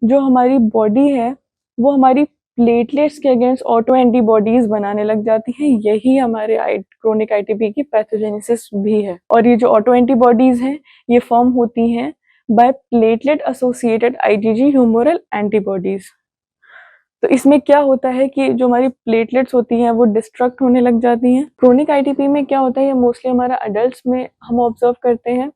जो हमारी बॉडी है वो हमारी प्लेटलेट्स के अगेंस्ट ऑटो एंटीबॉडीज बनाने लग जाती हैं। यही हमारे क्रोनिक आईटीपी की पैथोजेनेसिस भी है। और ये जो ऑटो एंटीबॉडीज हैं ये फॉर्म होती हैं by platelet associated IgG humoral antibodies. तो इसमें क्या होता है कि जो हमारी प्लेटलेट्स होती हैं वो डिस्ट्रक्ट होने लग जाती हैं। क्रोनिक आईटीपी में क्या होता है, ये मोस्टली हमारा अडल्ट्स में हम ऑब्जर्व करते हैं।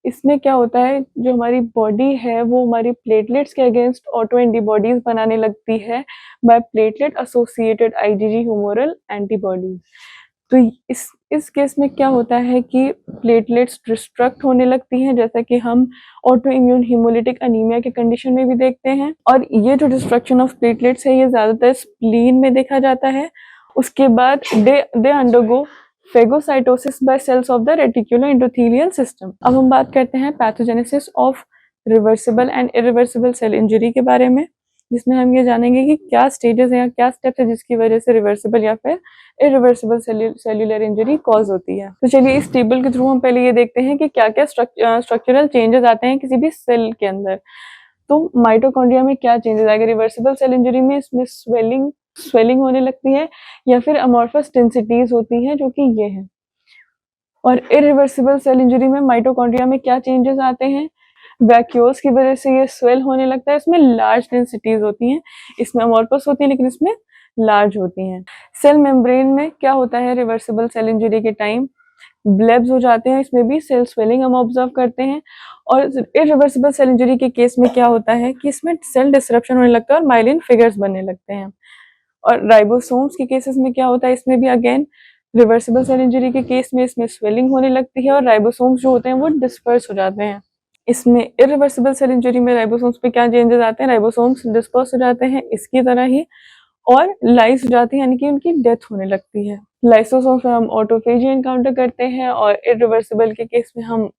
इसमें क्या होता है, जो हमारी बॉडी है वो हमारी प्लेटलेट्स के अगेंस्ट ऑटो एंटीबॉडीज बनाने लगती है by platelet associated IgG humoral antibodies. तो इस केस में क्या होता है कि प्लेटलेट्स डिस्ट्रक्ट होने लगती हैं, जैसा कि हम ऑटो इम्यून हीमोलिटिक अनीमिया के कंडीशन में भी देखते हैं। और ये जो डिस्ट्रक्शन ऑफ प्लेटलेट्स है ये ज्यादातर स्प्लीन में देखा जाता है। उसके बाद they undergo phagocytosis by cells of the reticular endothelial system. अब हम बात करते हैं pathogenesis of reversible and irreversible cell injury के बारे में। जिसमें हम ये जानेंगे कि क्या स्टेजेस हैं या क्या स्टेप्स है जिसकी वजह से रिवर्सिबल या फिर इरिवर्सिबल सेल्यूलर इंजरी कॉज होती है। तो चलिए इस टेबल के थ्रू हम पहले ये देखते हैं कि क्या क्या स्ट्रक्चरल चेंजेस आते हैं किसी भी सेल के अंदर। तो माइटोकॉन्ड्रिया में क्या चेंजेस आएगा रिवर्सिबल सेल इंजरी में? इसमें स्वेलिंग होने लगती है या फिर अमॉर्फस डेंसिटीज होती हैं जो कि ये है। और इरिवर्सिबल सेल इंजरी में माइटोकॉन्ड्रिया में क्या चेंजेस आते हैं? वैक्यूल्स की वजह से ये स्वेल होने लगता है, इसमें लार्ज डेंसिटीज होती हैं, इसमें अमॉर्फस होती है लेकिन इसमें लार्ज होती हैं। सेल मेम्ब्रेन में क्या होता है रिवर्सिबल सेल इंजरी के टाइम? ब्लेब्स हो जाते हैं, इसमें भी सेल स्वेलिंग हम ऑब्जर्व करते हैं। और इरिवर्सिबल सेल इंजरी के केस में क्या होता है कि इसमें सेल डिसरप्शन होने लगता है और माइलिन फिगर्स बनने लगते हैं। और राइबोसोम्स के केसेस में क्या होता है? इसमें भी अगेन रिवर्सिबल सेल इंजरी के केस में इसमें स्वेलिंग होने लगती है और राइबोसोम्स जो होते हैं वो डिस्पर्स हो जाते हैं। इसमें इरिवर्सिबल सेल इंजरी में राइबोसोम्स पे क्या चेंजेस आते हैं? राइबोसोम्स डिस्पर्स हो जाते हैं इसकी तरह ही और लाइस हो जाती है, यानी कि उनकी डेथ होने लगती है। लाइसोसोम्स में हम ऑटोफेजी एनकाउंटर करते हैं और इरिवर्सिबल के केस में हम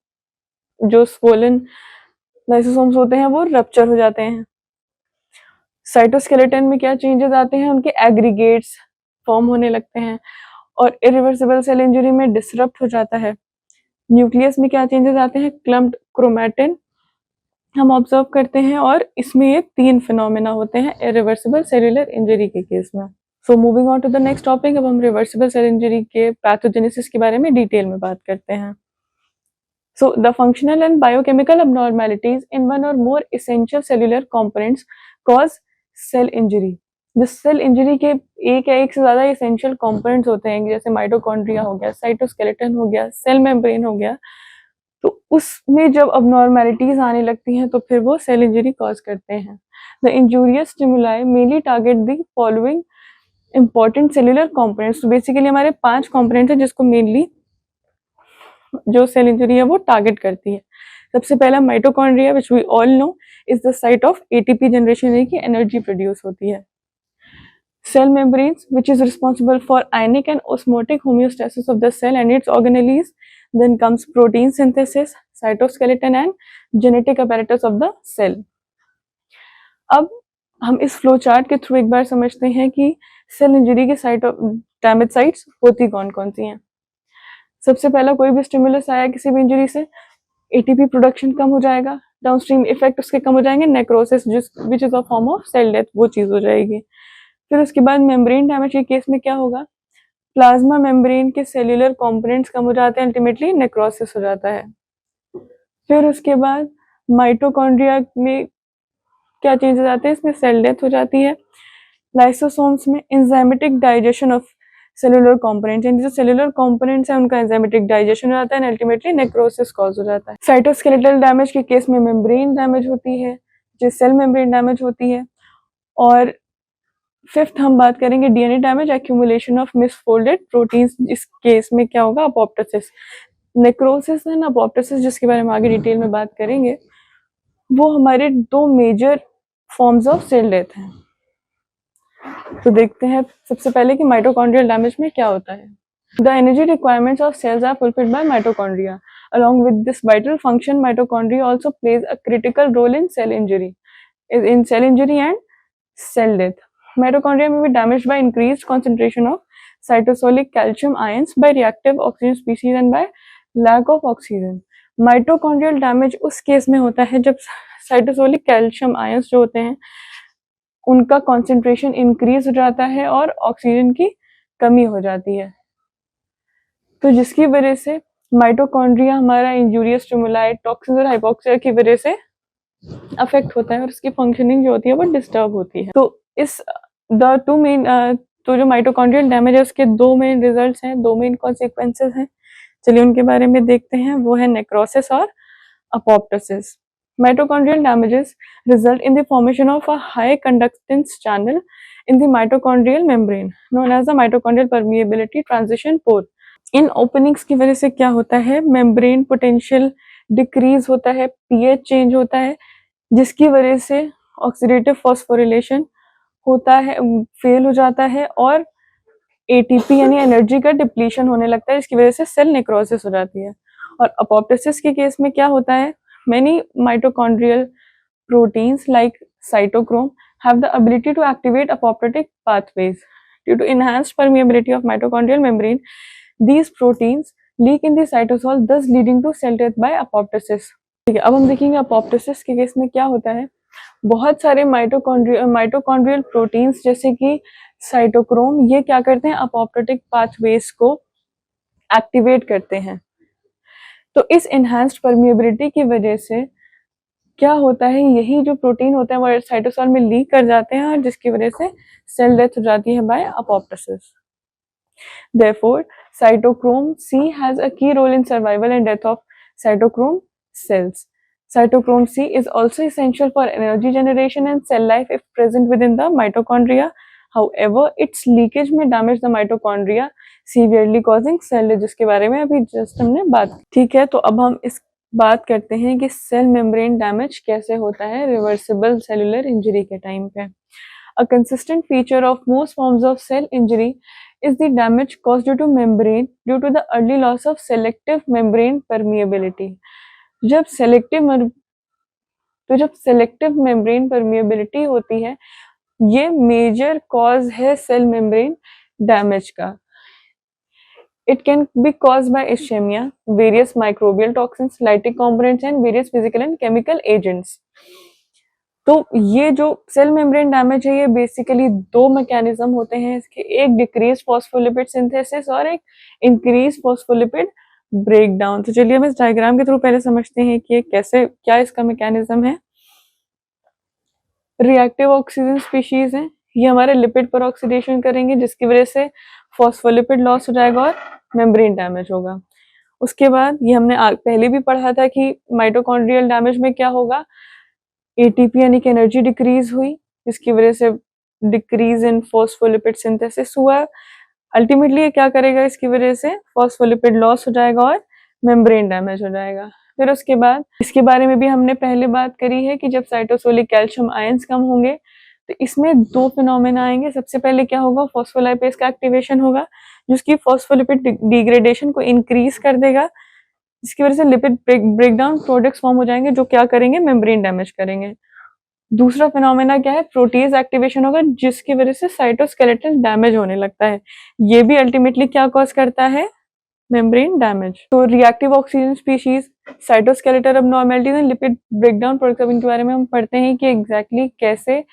जो स्वोलन लाइसोसोम्स होते हैं वो रप्चर हो जाते हैं। साइटोस्केलेटन में क्या चेंजेस आते हैं? उनके एग्रीगेट्स फॉर्म होने लगते हैं और इरिवर्सिबल सेल इंजरी में डिसरप्ट हो जाता है। न्यूक्लियस में क्या चेंजेस आते हैं? क्लम्प्ड क्रोमैटिन हम ऑब्जर्व करते हैं और इसमें ये 3 फिनोमेना होते हैं इरिवर्सिबल सेलुलर इंजरी के केस में। So moving on to the next topic, अब हम रिवर्सिबल सेल इंजरी के पैथोजेनेसिस के बारे में डिटेल में बात करते हैं। So the functional and biochemical abnormalities in one or more essential cellular components cause cell injury। जिस सेल इंजरी के एक या एक से ज्यादा एसेंशियल कंपोनेंट्स होते हैं जैसे माइटोकॉन्ड्रिया हो गया, साइटोस्केलेटन हो गया, सेल मेम्ब्रेन हो गया, तो उसमें जब अबनॉर्मेलिटीज आने लगती हैं तो फिर वो सेल इंजरी कॉज करते हैं। The injurious stimuli mainly target the following important cellular components. तो बेसिकली हमारे 5 कंपोनेंट्स हैं जिसको मेनली जो सेल इंजरी है वो टारगेट करती है। सबसे पहला mitochondria which we all know is the site of ATP generation, यानी कि एनर्जी प्रोड्यूस होती है। Cell membranes, which is responsible for ionic and osmotic homeostasis of the cell and its organelles. Then comes protein synthesis, cytoskeleton and genetic apparatus of the cell. अब हम इस फ्लो चार्ट के थ्रू एक बार समझते हैं कि सेल इंजरी के साइट ऑफ डैमेज साइट्स होती कौन कौन सी हैं। सबसे पहला कोई भी स्टिमुलस आया किसी भी इंजरी से, एटीपी प्रोडक्शन कम हो जाएगा, डाउनस्ट्रीम इफेक्ट उसके कम हो जाएंगे, necrosis which is a form of cell death, वो चीज हो जाएगी। फिर उसके बाद मेम्ब्रेन डैमेज के केस में क्या होगा? प्लाज्मा मेम्ब्रेन के सेल्यूलर कंपोनेंट्स कम हो जाते हैं, अल्टीमेटली नेक्रोसिस हो जाता है। फिर उसके बाद माइटोकॉन्ड्रिया में क्या चेंजेस आते हैं? इसमें सेल डेथ हो जाती है। लाइसोसोम्स में enzymatic digestion of cellular components, यानी जो सेल्यूलर कंपोनेंट्स हैं उनका एंजाइमेटिक डाइजेशन हो जाता है, अल्टीमेटली नेक्रोसिस कॉज हो जाता है। साइटोस्केलेटल डैमेज के केस में मेम्ब्रेन डैमेज होती है, जो सेल मेम्ब्रेन डैमेज होती है। और फिफ्थ हम बात करेंगे DNA damage, accumulation of misfolded proteins. इस केस में क्या होगा? अपोप्टोसिस। नेक्रोसिस एंड अपोप्टोसिस, जिसके बारे में आगे डिटेल में बात करेंगे, वो हमारे 2 major forms of cell death हैं। तो देखते हैं सबसे पहले कि माइटोकॉन्ड्रियल डैमेज में क्या होता है। The energy requirements of cells are fulfilled by mitochondria. Along with this vital function, mitochondria also plays a critical role in cell injury and cell death. Mitochondria may be damaged by increased concentration of cytosolic calcium ions, by reactive oxygen species and by lack of oxygen. Mitochondrial damage उस केस में होता है जब cytosolic calcium ions जो होते हैं उनका concentration increase हो जाता है और ऑक्सीजन की कमी हो जाती है, तो जिसकी वजह से माइटोकॉन्ड्रिया हमारा इंजूरियस स्टिमुलाई, टॉक्सिन और हाइपोक्सिया की वजह से अफेक्ट होता है और उसकी फंक्शनिंग जो होती है वो डिस्टर्ब होती है। तो इस तो जो माइटोकॉन्ड्रियल डैमेज है उसके 2 मेन रिजल्ट्स हैं, 2 मेन कॉन्सिक्वेंसेस हैं। चलिए उनके बारे में देखते हैं, वो है नेक्रोसिस और apoptosis. Mitochondrial damages result in the formation of a high conductance channel in the mitochondrial membrane known as the mitochondrial permeability transition pore. In openings की वजह से क्या होता है? मेम्ब्रेन पोटेंशियल डिक्रीज होता है, पीएच चेंज होता है, जिसकी वजह से ऑक्सीडेटिव फॉस्फोरिलेशन होता है, फेल हो जाता है और एटीपी यानी एनर्जी का डिप्लीशन होने लगता है, जिसकी वजह से सेल नेक्रोसिस हो जाती है। और अपोप्टोसिस के केस में क्या होता है? Many mitochondrial proteins like cytochrome have the ability to activate apoptotic pathways. Due to enhanced permeability of mitochondrial membrane, these proteins leak in the cytosol, thus leading to cell death by apoptosis. ठीक है, अब हम देखेंगे apoptosis के केस में क्या होता है. बहुत सारे माइटोकॉन्ड्रियल प्रोटीन्स जैसे कि साइटोक्रोम, ये क्या करते हैं, अपॉप्टोटिक पाथवेज को एक्टिवेट करते हैं. तो इस एनहांस्ड परमिएबिलिटी की वजह से क्या होता है, यही जो प्रोटीन होते हैं वो साइटोसॉल में लीक कर जाते हैं और जिसकी वजह से सेल डेथ हो जाती है by apoptosis. Therefore, cytochrome C has a key role in survival and death of cytochrome cells. Cytochrome C is also essential for energy generation and cell life if present within the mitochondria. However, its leakage may damage the mitochondria severely causing cell death, जिसके बारे में अभी जस्ट हमने बात. ठीक है, तो अब हम इस बात करते हैं कि सेल मेम्ब्रेन डैमेज कैसे होता है रिवर्सिबल सेलुलर इंजरी के टाइम पे. A consistent feature of most forms of cell injury is the damage caused due to membrane due to the early loss of selective membrane permeability. जब सेलेक्टिव मेम्ब्रेन परमिएबिलिटी होती है, ये मेजर कॉज है सेल मेम्ब्रेन डैमेज का. It can be caused by ischemia, various microbial toxins, lytic components and various physical and chemical agents. तो ये जो सेल मेम्ब्रेन डैमेज है, ये बेसिकली दो मैकेनिज्म होते हैं इसके, एक डिक्रीज फॉस्फोलिपिड सिंथेसिस और एक इंक्रीज फॉस्फोलिपिड ब्रेकडाउन. तो चलिए हम इस डायग्राम के थ्रू पहले समझते हैं कि कैसे, क्या इसका मैकेनिज्म है. रिएक्टिव ऑक्सीजन स्पीशीज है, ये हमारे लिपिड पर ऑक्सीडेशन करेंगे जिसकी वजह से फॉस्फोलिपिड लॉस हो जाएगा और मेम्ब्रेन डैमेज होगा. उसके बाद ये हमने पहले भी पढ़ा था कि माइटोकॉन्ड्रियल डैमेज में क्या होगा, एटीपी यानी कि एनर्जी डिक्रीज हुई जिसकी वजह से डिक्रीज इन फॉस्फोलिपिड सिंथेसिस हुआ. अल्टीमेटली ये क्या करेगा, इसकी वजह से फॉस्फोलिपिड लॉस हो जाएगा और मेम्ब्रेन डैमेज हो जाएगा. फिर उसके बाद इसके बारे में भी हमने पहले बात करी है कि जब साइटोसोलिक कैल्शियम आयंस कम होंगे तो इसमें दो फिनोमेना आएंगे. सबसे पहले क्या होगा, फॉस्फोलाइपेज का एक्टिवेशन होगा जिसकी फॉस्फोलिपिड डिग्रेडेशन को इंक्रीज कर देगा, जिसकी वजह से लिपिड ब्रेकडाउन प्रोडक्ट्स फॉर्म हो जाएंगे जो क्या करेंगे, मेम्ब्रेन डैमेज करेंगे. दूसरा फिनोमेना क्या है, प्रोटीज एक्टिवेशन होगा जिसकी वजह से साइटोस्केलेटल डैमेज होने लगता है. ये भी अल्टीमेटली क्या कॉज करता है, मेम्ब्रेन डैमेज. तो reactive oxygen species, cytoskeletal abnormalities and lipid breakdown products, अब इनके बारे में हम पढ़ते हैं कि एग्जैक्टली कैसे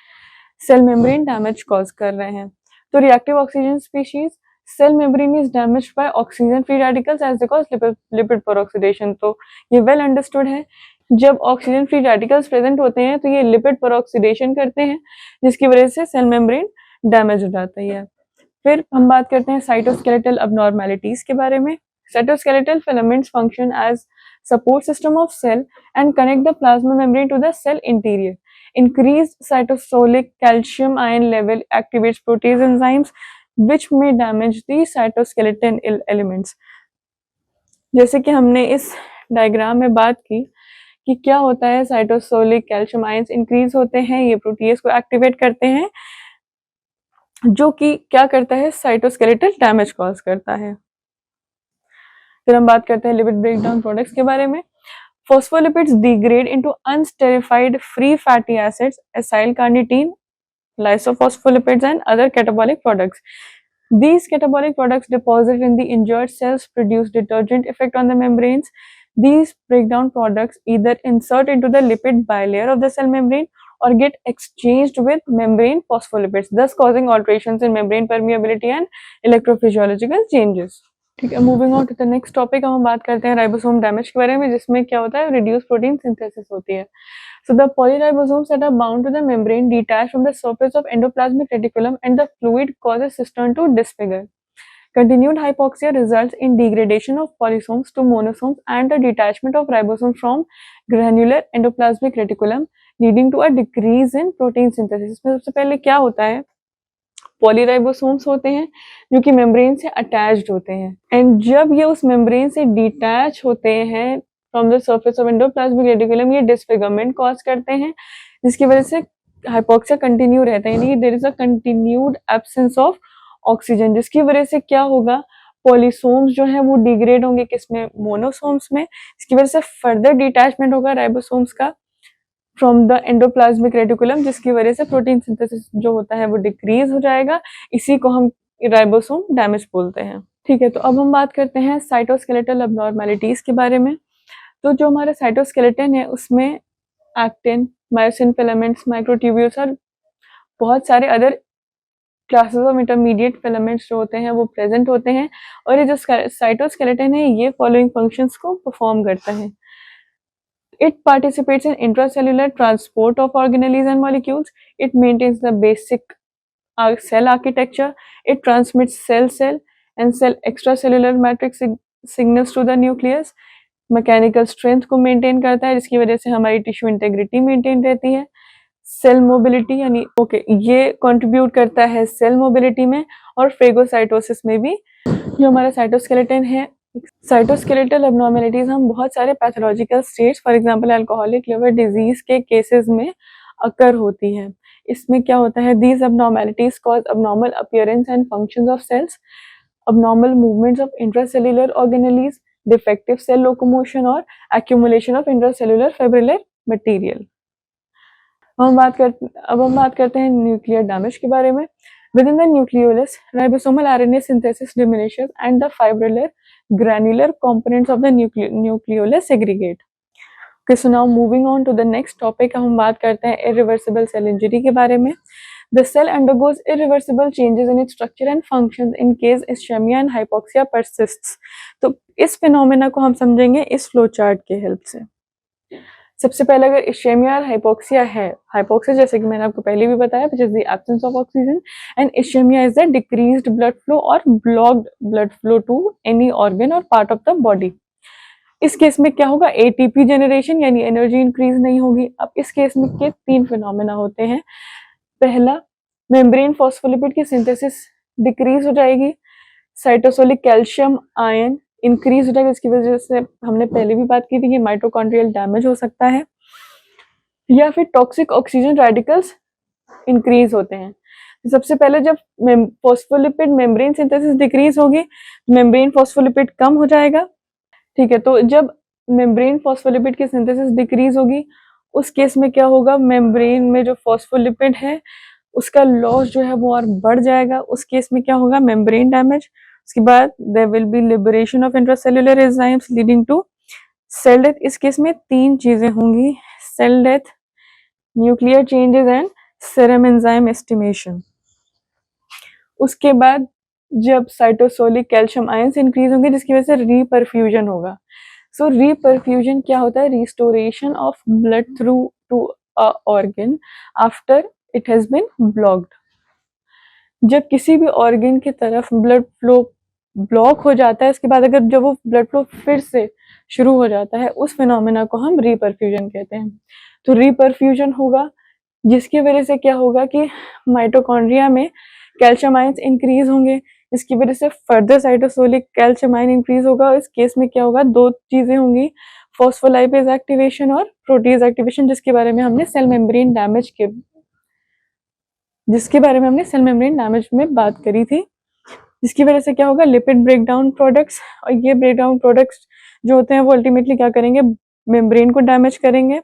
सेल मेम्ब्रेन डैमेज कॉज कर रहे हैं. तो reactive oxygen species, cell membrane is damaged by oxygen free radicals as they cause lipid peroxidation. तो ये well understood है, जब ऑक्सीजन फ्री रेडिकल्स प्रेजेंट होते हैं तो ये लिपिड पेरोक्सीडेशन करते हैं जिसकी वजह से सेल मेम्ब्रेन डैमेज हो जाता है. फिर हम बात करते हैं साइटोस्केलेटल अबनॉर्मलिटीज के बारे में. Cytoskeletal filaments function as support system of cell and connect the plasma membrane to the cell interior. Increased cytosolic calcium ion level activates protease enzymes which may damage the cytoskeleton elements. जैसे कि हमने इस डायग्राम में बात की कि क्या होता है, साइटोसोलिक कैल्शियम आयंस इंक्रीज होते हैं, ये प्रोटीज को एक्टिवेट करते हैं जो कि क्या करता है, साइटोस्केलेटल डैमेज कॉज करता है. फिर हम बात करते हैं लिपिड ब्रेकडाउन प्रोडक्ट्स के बारे में. Phospholipids degrade into unsterified free fatty acids, acyl carnitine, lysophospholipids and other catabolic products. These catabolic products deposit in the injured cells, produce detergent effect on the membranes. These breakdown products either insert into the lipid bilayer of the cell membrane or get exchanged with membrane phospholipids, thus causing alterations in membrane permeability and electrophysiological changes. ठीक है, moving on to the next topic. हम बात करते हैं राइबोसोम डैमेज के बारे में, जिसमें क्या होता है, रिड्यूस प्रोटीन सिंथेसिस होती है. So the polyribosomes that are bound to the membrane detach from the surface of endoplasmic reticulum and the fluid causes cistern to disfigure. Continued hypoxia results in degradation of polysomes to monosomes and the detachment of ribosomes from granular endoplasmic reticulum, leading to a decrease in protein synthesis. सबसे पहले क्या होता है, पॉलीराइबोसोम्स होते हैं जो कि मेम्ब्रेन से अटैच्ड होते हैं, एंड जब ये उस मेम्ब्रेन से डिटैच होते हैं from the surface of endoplasmic reticulum, ये डिसफिगरमेंट कॉज करते हैं जिसकी वजह से हाइपोक्सिया कंटिन्यू रहता है, यानी there is a continued absence of oxygen, जिसकी वजह से क्या होगा, पॉलीसोम्स जो है वो डिग्रेड होंगे, किसमें, मोनोसोम्स में, इसकी वजह से फर्दर डिटैचमेंट होगा राइबोसोम्स का फ्रॉम द एंडोप्लाज्मिक रेटिकुलम, जिसकी वजह से प्रोटीन सिंथेसिस जो होता है वो डिक्रीज हो जाएगा। इसी को हम राइबोसोम डैमेज बोलते हैं। ठीक है, तो अब हम बात करते हैं साइटोस्केलेटल अबनॉर्मेलिटीज के बारे में। तो जो हमारा साइटोस्केलेटन है उसमें एक्टिन, मायोसिन फिलामेंट्स, माइक्रोट्यूब्यूल्स और बहुत सारे other classes of intermediate filaments जो होते हैं वो प्रेजेंट होते हैं, और ये जो साइटोस्केलेटन है ये फॉलोइंग फंक्शंस को परफॉर्म करता है। It participates in intracellular transport of organelles and molecules. It maintains the basic cell architecture. It transmits cell-cell and cell extracellular matrix signals to the nucleus. Mechanical strength को मेंटेन करता है, जिसकी वजह से हमारी टिश्यू इंटेग्रिटी मेंटेन रहती है। सेल मोबिलिटी यानी ये कंट्रीब्यूट करता है सेल मोबिलिटी में और फेगोसाइटोसिस में भी। जो हमारा साइटोस्केलेटन है, साइटोस्केलेटल एबनॉर्मेलिटीज हम बहुत सारे pathological states, for example alcoholic liver disease के केसेस में अकर होती है। इसमें क्या होता है, these abnormalities cause abnormal appearance and functions of cells, abnormal movements of intracellular organelles, defective cell locomotion और accumulation of intracellular fibrillar material. अब हम बात करते हैं न्यूक्लियर डैमेज के बारे में। Within the nucleolus, ribosomal RNA synthesis diminishes and the fibrillar granular components of the nucleolus segregate. Okay, so now moving on to the next topic, हम बात करते हैं irreversible cell injury के बारे में। The cell undergoes irreversible changes in its structure and functions in case ischemia and hypoxia persists. तो इस फिनोमेना को हम समझेंगे इस फ्लो चार्ट के हेल्प से। सबसे पहले अगर इश्केमिया और हाइपोक्सिया है, हाइपोक्सिया जैसे कि मैंने आपको पहले भी बताया which is the absence of oxygen, and ischemia is the decreased blood flow और blocked blood flow to any organ और पार्ट ऑफ द बॉडी। इस केस में क्या होगा, एटीपी जनरेशन यानी एनर्जी इंक्रीज नहीं होगी। अब इस केस में के तीन फिनोमेना होते हैं। पहला, मेम्ब्रेन फॉस्फोलिपिड की सिंथेसिस डिक्रीज हो जाएगी, साइटोसोलिक कैल्शियम आयन इंक्रीज हो जाएगा, इसकी वजह से हमने पहले भी बात की थी कि माइटोकॉन्ड्रियल डैमेज हो सकता है, या फिर टॉक्सिक ऑक्सीजन रेडिकल्स इंक्रीज होते हैं। सबसे पहले जब फॉस्फोलिपिड मेम्ब्रेन सिंथेसिस डिक्रीज होगी, मेम्ब्रेन फॉस्फोलिपिड कम हो जाएगा। ठीक है, तो जब मेम्ब्रेन फॉस्फोलिपिड की सिंथेसिस डिक्रीज होगी उस केस में क्या होगा, मेम्ब्रेन में जो फॉस्फोलिपिड है उसका लॉस जो है वो और बढ़ जाएगा। उस केस में क्या होगा, मेम्ब्रेन डैमेज। उसके बाद there will be liberation of intracellular enzymes leading to cell death. इस केस में तीन चीजें होंगी, cell death, nuclear changes and serum enzyme estimation. उसके बाद जब साइटोसोलिक कैल्शियम आयंस इंक्रीज होंगे जिसकी वजह से रीपरफ्यूजन होगा। सो रीपरफ्यूजन क्या होता है, restoration of blood through to a organ after it has been blocked. जब किसी भी ऑर्गन की तरफ ब्लड फ्लो ब्लॉक हो जाता है, उसके बाद अगर जब वो ब्लड फ्लो फिर से शुरू हो जाता है, उस फिनोमेना को हम रीपरफ्यूजन कहते हैं। तो रीपरफ्यूजन होगा जिसकी वजह से क्या होगा कि माइटोकॉन्ड्रिया में कैल्शियम आयंस इंक्रीज होंगे, इसकी वजह से further cytosolic calcium ion increase होगा। इस केस में क्या होगा, दो चीजें होंगी, फॉस्फोलाइपेज एक्टिवेशन और प्रोटीज एक्टिवेशन, जिसके बारे में हमने सेल मेम्ब्रेन डैमेज में बात करी थी। जिसकी वजह से क्या होगा, लिपिड ब्रेकडाउन प्रोडक्ट्स, और ये ब्रेकडाउन प्रोडक्ट्स जो होते हैं वो अल्टीमेटली क्या करेंगे, मेम्ब्रेन को डैमेज करेंगे।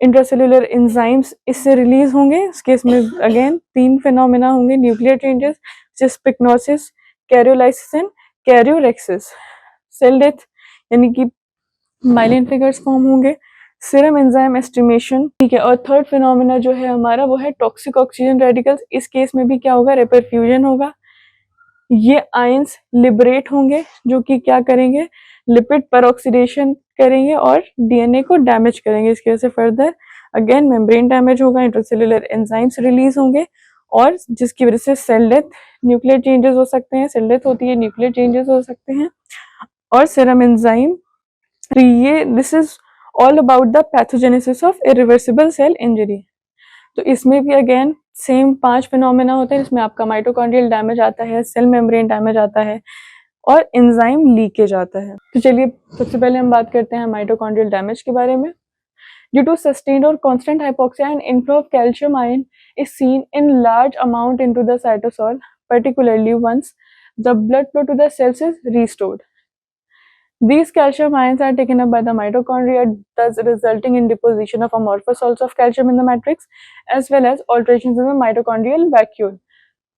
इंट्रासेल्युलर एंजाइम्स इससे रिलीज होंगे। इस केस में अगेन तीन फिनोमेना होंगे, nuclear changes, pyknosis, karyolysis and karyorrhexis. Cell death यानी कि माइलिन फिगर्स फॉर्म होंगे, सीरम एंजाइम एस्टिमेशन। ठीक है, और थर्ड फिनोमेना जो है हमारा वो है टॉक्सिक ऑक्सीजन रेडिकल्स। इस केस में भी क्या होगा, रिपरफ्यूजन होगा, ये आयंस लिबरेट होंगे जो कि क्या करेंगे, लिपिड परऑक्सीडेशन करेंगे और डीएनए को डैमेज करेंगे। इसकी वजह से फर्दर अगेन मेम्ब्रेन डैमेज होगा, इंट्रासेल्युलर एंजाइम्स रिलीज होंगे और जिसकी वजह से सेल डेथ, न्यूक्लियर चेंजेस हो सकते हैं, सेल डेथ होती है, न्यूक्लियर चेंजेस हो सकते हैं और सीरम एंजाइम। ये this is all about the pathogenesis of irreversible cell injury. तो इसमें भी अगेन सेम 5 फिनोमेना होते हैं, जिसमें आपका माइटोकॉन्ड्रियल डैमेज आता है, सेल मेम्ब्रेन डैमेज आता है और एंजाइम लीकेज आता है। तो चलिए सबसे पहले हम बात करते हैं माइटोकॉन्ड्रियल डैमेज के बारे में। ड्यू टू सस्टेन्ड और constant hypoxia and inflow of calcium ion is seen in large amount into the cytosol, particularly once the blood flow to the cells is restored. These calcium ions are taken up by the mitochondria, thus resulting in deposition of amorphous salts of calcium in the matrix, as well as alterations in the mitochondrial vacuole.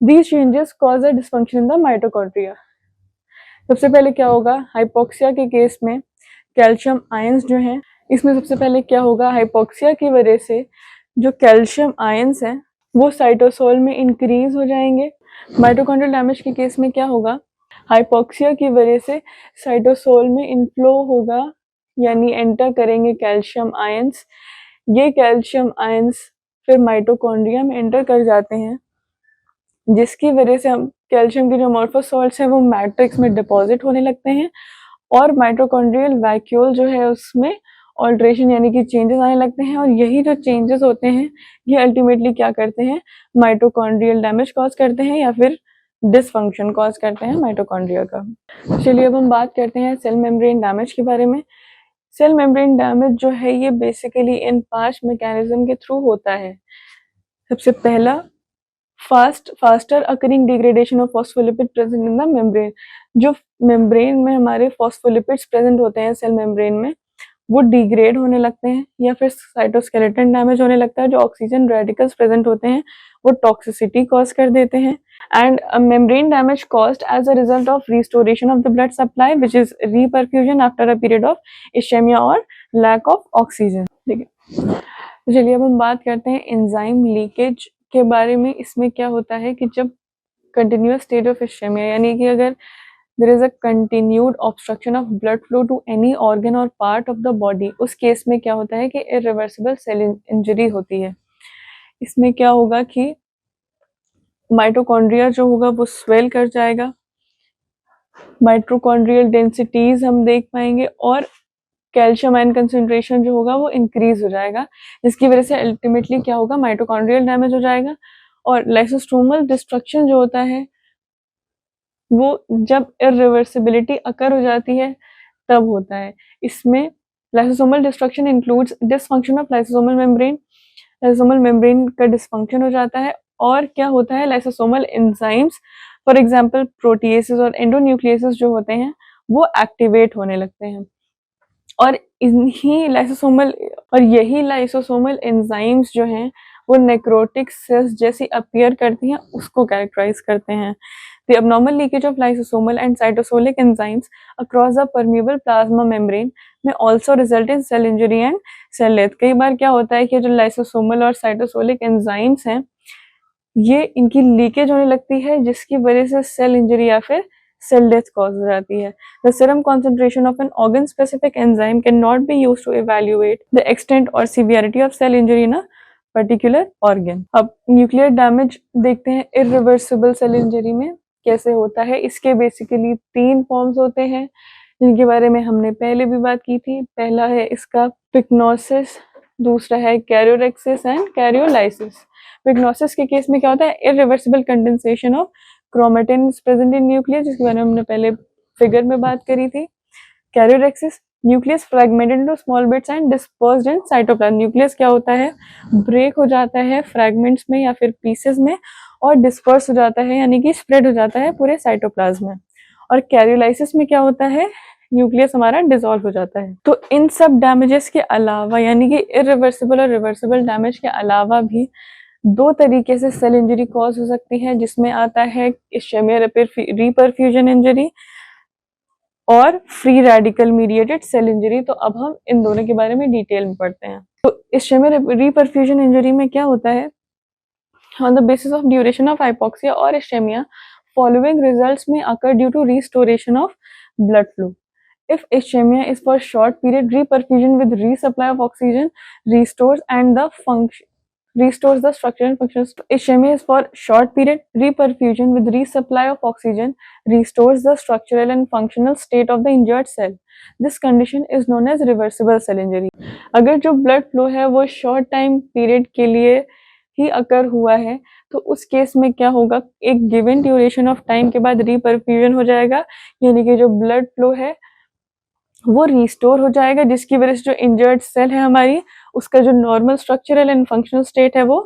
These changes cause a dysfunction in the mitochondria. सबसे पहले क्या होगा, हाइपोक्सिया के केस में कैल्शियम आयंस जो हैं, इसमें सबसे पहले क्या होगा, हाइपोक्सिया की वजह से जो कैल्शियम आयंस हैं वो साइटोसोल में इंक्रीज हो जाएंगे। माइटोकॉन्ड्रियल डैमेज के केस में क्या होगा, हाइपोक्सिया की वजह से साइटोसोल में इनफ्लो होगा, यानी एंटर करेंगे कैल्शियम आयंस। ये कैल्शियम आयंस फिर माइटोकॉन्ड्रिया में एंटर कर जाते हैं, जिसकी वजह से हम कैल्शियम के जो अमॉर्फस सॉल्ट्स हैं वो मैट्रिक्स में डिपॉजिट होने लगते हैं और माइटोकॉन्ड्रियल वैक्यूल जो है उसमें ऑल्ट्रेशन यानी कि चेंजेस आने लगते हैं। और यही जो चेंजेस होते हैं ये अल्टीमेटली क्या करते हैं, माइटोकॉन्ड्रियल डैमेज कॉज करते हैं या फिर डिसफंक्शन कॉज करते हैं माइटोकॉन्ड्रिया का। चलिए अब हम बात करते हैं सेल मेम्ब्रेन डैमेज के बारे में। सेल मेम्ब्रेन डैमेज जो है ये बेसिकली इन 5 मैकेनिज्म के थ्रू होता है। सबसे पहला, faster occurring degradation of phospholipid present in the membrane. जो मेम्ब्रेन में हमारे फॉस्फोलिपिड्स प्रेजेंट होते हैं सेल मेम्ब्रेन में वो डिग्रेड होने लगते हैं या फिर साइटोस्केलेटन डैमेज होने लगता है। जो ऑक्सीजन रेडिकल्स प्रेजेंट होते हैं वो टॉक्सिसिटी कॉज कर देते हैं। And membrane damage caused as a result of restoration of the blood supply which is reperfusion after a period of ischemia और लैक ऑफ ऑक्सीजन। ठीक है, चलिए अब हम बात करते हैं एंजाइम लीकेज के बारे में। इसमें क्या होता है कि जब कंटिन्यूअस स्टेज ऑफ इशेमिया यानी कि अगर there is a continued obstruction of blood flow to any organ or part of the body, उस केस में क्या होता है कि irreversible cell injury होती है। इसमें क्या होगा कि माइटोकॉन्ड्रिया जो होगा वो स्वेल कर जाएगा, माइटोकॉन्ड्रियल डेंसिटीज हम देख पाएंगे और कैल्शियम आयन कंसेंट्रेशन जो होगा वो इंक्रीज हो जाएगा, जिसकी वजह से अल्टीमेटली क्या होगा, माइटोकॉन्ड्रियल डैमेज हो जाएगा। और लाइसोस्टोमल डिस्ट्रक्शन जो होता है वो जब इरिवर्सिबिलिटी अकर हो जाती है तब होता है। इसमें lysosomal destruction includes dysfunction of lysosomal membrane. Lysosomal membrane का डिसफंक्शन हो जाता है और क्या होता है, लाइसोसोमल एंजाइम्स फॉर एग्जांपल प्रोटीएसेस और एंडोन्यूक्लियसेस जो होते हैं वो एक्टिवेट होने लगते हैं और यही लाइसोसोमल एंजाइम्स जो हैं वो नेक्रोटिक सेल्स जैसी अपीयर करती हैं, उसको कैरेक्टराइज करते हैं। The abnormal leakage of lysosomal and cytosolic enzymes across the permeable plasma membrane may also result in cell injury and cell death। कई बार क्या होता है कि जो लाइसोसोमल और साइटोसोलिक एंजाइम्स हैं ये इनकी लीकेज होने लगती है, जिसकी वजह से सेल इंजरी या फिर सेल डेथ कॉज हो जाती है। The serum concentration of an organ specific enzyme cannot be used to evaluate the extent or severity of cell injury in a particular organ। अब न्यूक्लियर डैमेज देखते हैं इरिवर्सिबल सेल इंजरी में कैसे होता है। इसके बेसिकली 3 फॉर्म्स होते हैं जिनके बारे में हमने पहले भी बात की थी। पहला है इसका पिक्नोसिस, दूसरा है कैरियोरेक्सिस एंड कैरियोलाइसिस। पिक्नोसिस के केस में क्या होता है, irreversible condensation of chromatin present in nucleus, जिसके बारे में हमने पहले फिगर में बात करी थी। Karyorrhexis, nucleus fragmented into small bits and dispersed in cytoplasm. Nucleus क्या होता है, ब्रेक हो जाता है फ्रैगमेंट्स में या फिर पीसेस में और डिस्पर्स हो जाता है यानी कि स्प्रेड हो जाता है पूरे साइटोप्लाज्म में। और कैरियोलाइसिस में क्या होता है, न्यूक्लियस हमारा डिसॉल्व हो जाता है। तो इन सब डैमेजेस के अलावा यानी कि इरिवर्सिबल और रिवर्सिबल डैमेज के अलावा भी 2 तरीके से सेल इंजरी कॉज हो सकती है, जिसमें आता है इशेमिया रीपरफ्यूजन इंजरी और free radical mediated cell injury. तो अब हम इन दोनों के बारे में डिटेल में पढ़ते हैं। तो इशेमिया रीपरफ्यूजन इंजरी में क्या होता है, on the basis of duration of hypoxia or ischemia, following results may occur due to restoration of blood flow. If ischemia is for short period, reperfusion with resupply of oxygen restores the structure and functions. Ischemia is for short period, reperfusion with resupply of oxygen restores the structural and functional state of the injured cell. This condition is known as reversible cell injury. अगर जो blood flow है वो short time period के लिए ही अकर हुआ है तो उस केस में क्या होगा, एक गिवन ड्यूरेशन ऑफ टाइम के बाद रीपरफ्यूजन हो जाएगा यानी कि जो ब्लड फ्लो है वो रिस्टोर हो जाएगा, जिसकी वजह से जो इंजर्ड सेल है हमारी उसका जो normal structural and functional state है वो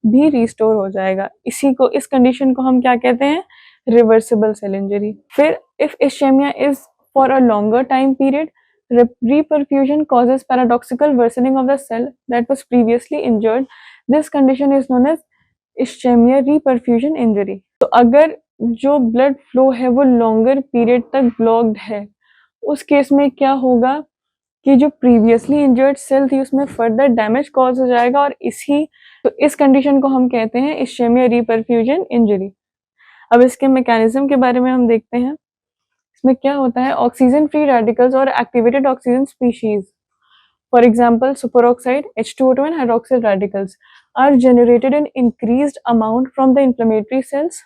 भी रिस्टोर हो जाएगा। इस कंडीशन को हम क्या कहते हैं, रिवर्सिबल सेल इंजरी। फिर if ischemia is for a longer time period. Reperfusion causes paradoxical worsening of the cell that was previously injured. This condition is known as ischemia reperfusion injury. तो अगर जो ब्लड फ्लो है वो लॉन्गर पीरियड तक ब्लॉक्ड है, उस केस में क्या होगा कि जो प्रीवियसली इंजर्ड सेल थी उसमें फर्दर डैमेज कॉज हो जाएगा, और इस कंडीशन को हम कहते हैं इश्चेमिया रिपरफ्यूजन इंजरी। अब इसके मैकेनिज्म के बारे में हम देखते हैं। इसमें क्या होता है, ऑक्सीजन फ्री रेडिकल्स और activated oxygen species, for example superoxide H2O2 and hydroxyl radicals are generated in increased amount from the inflammatory cells.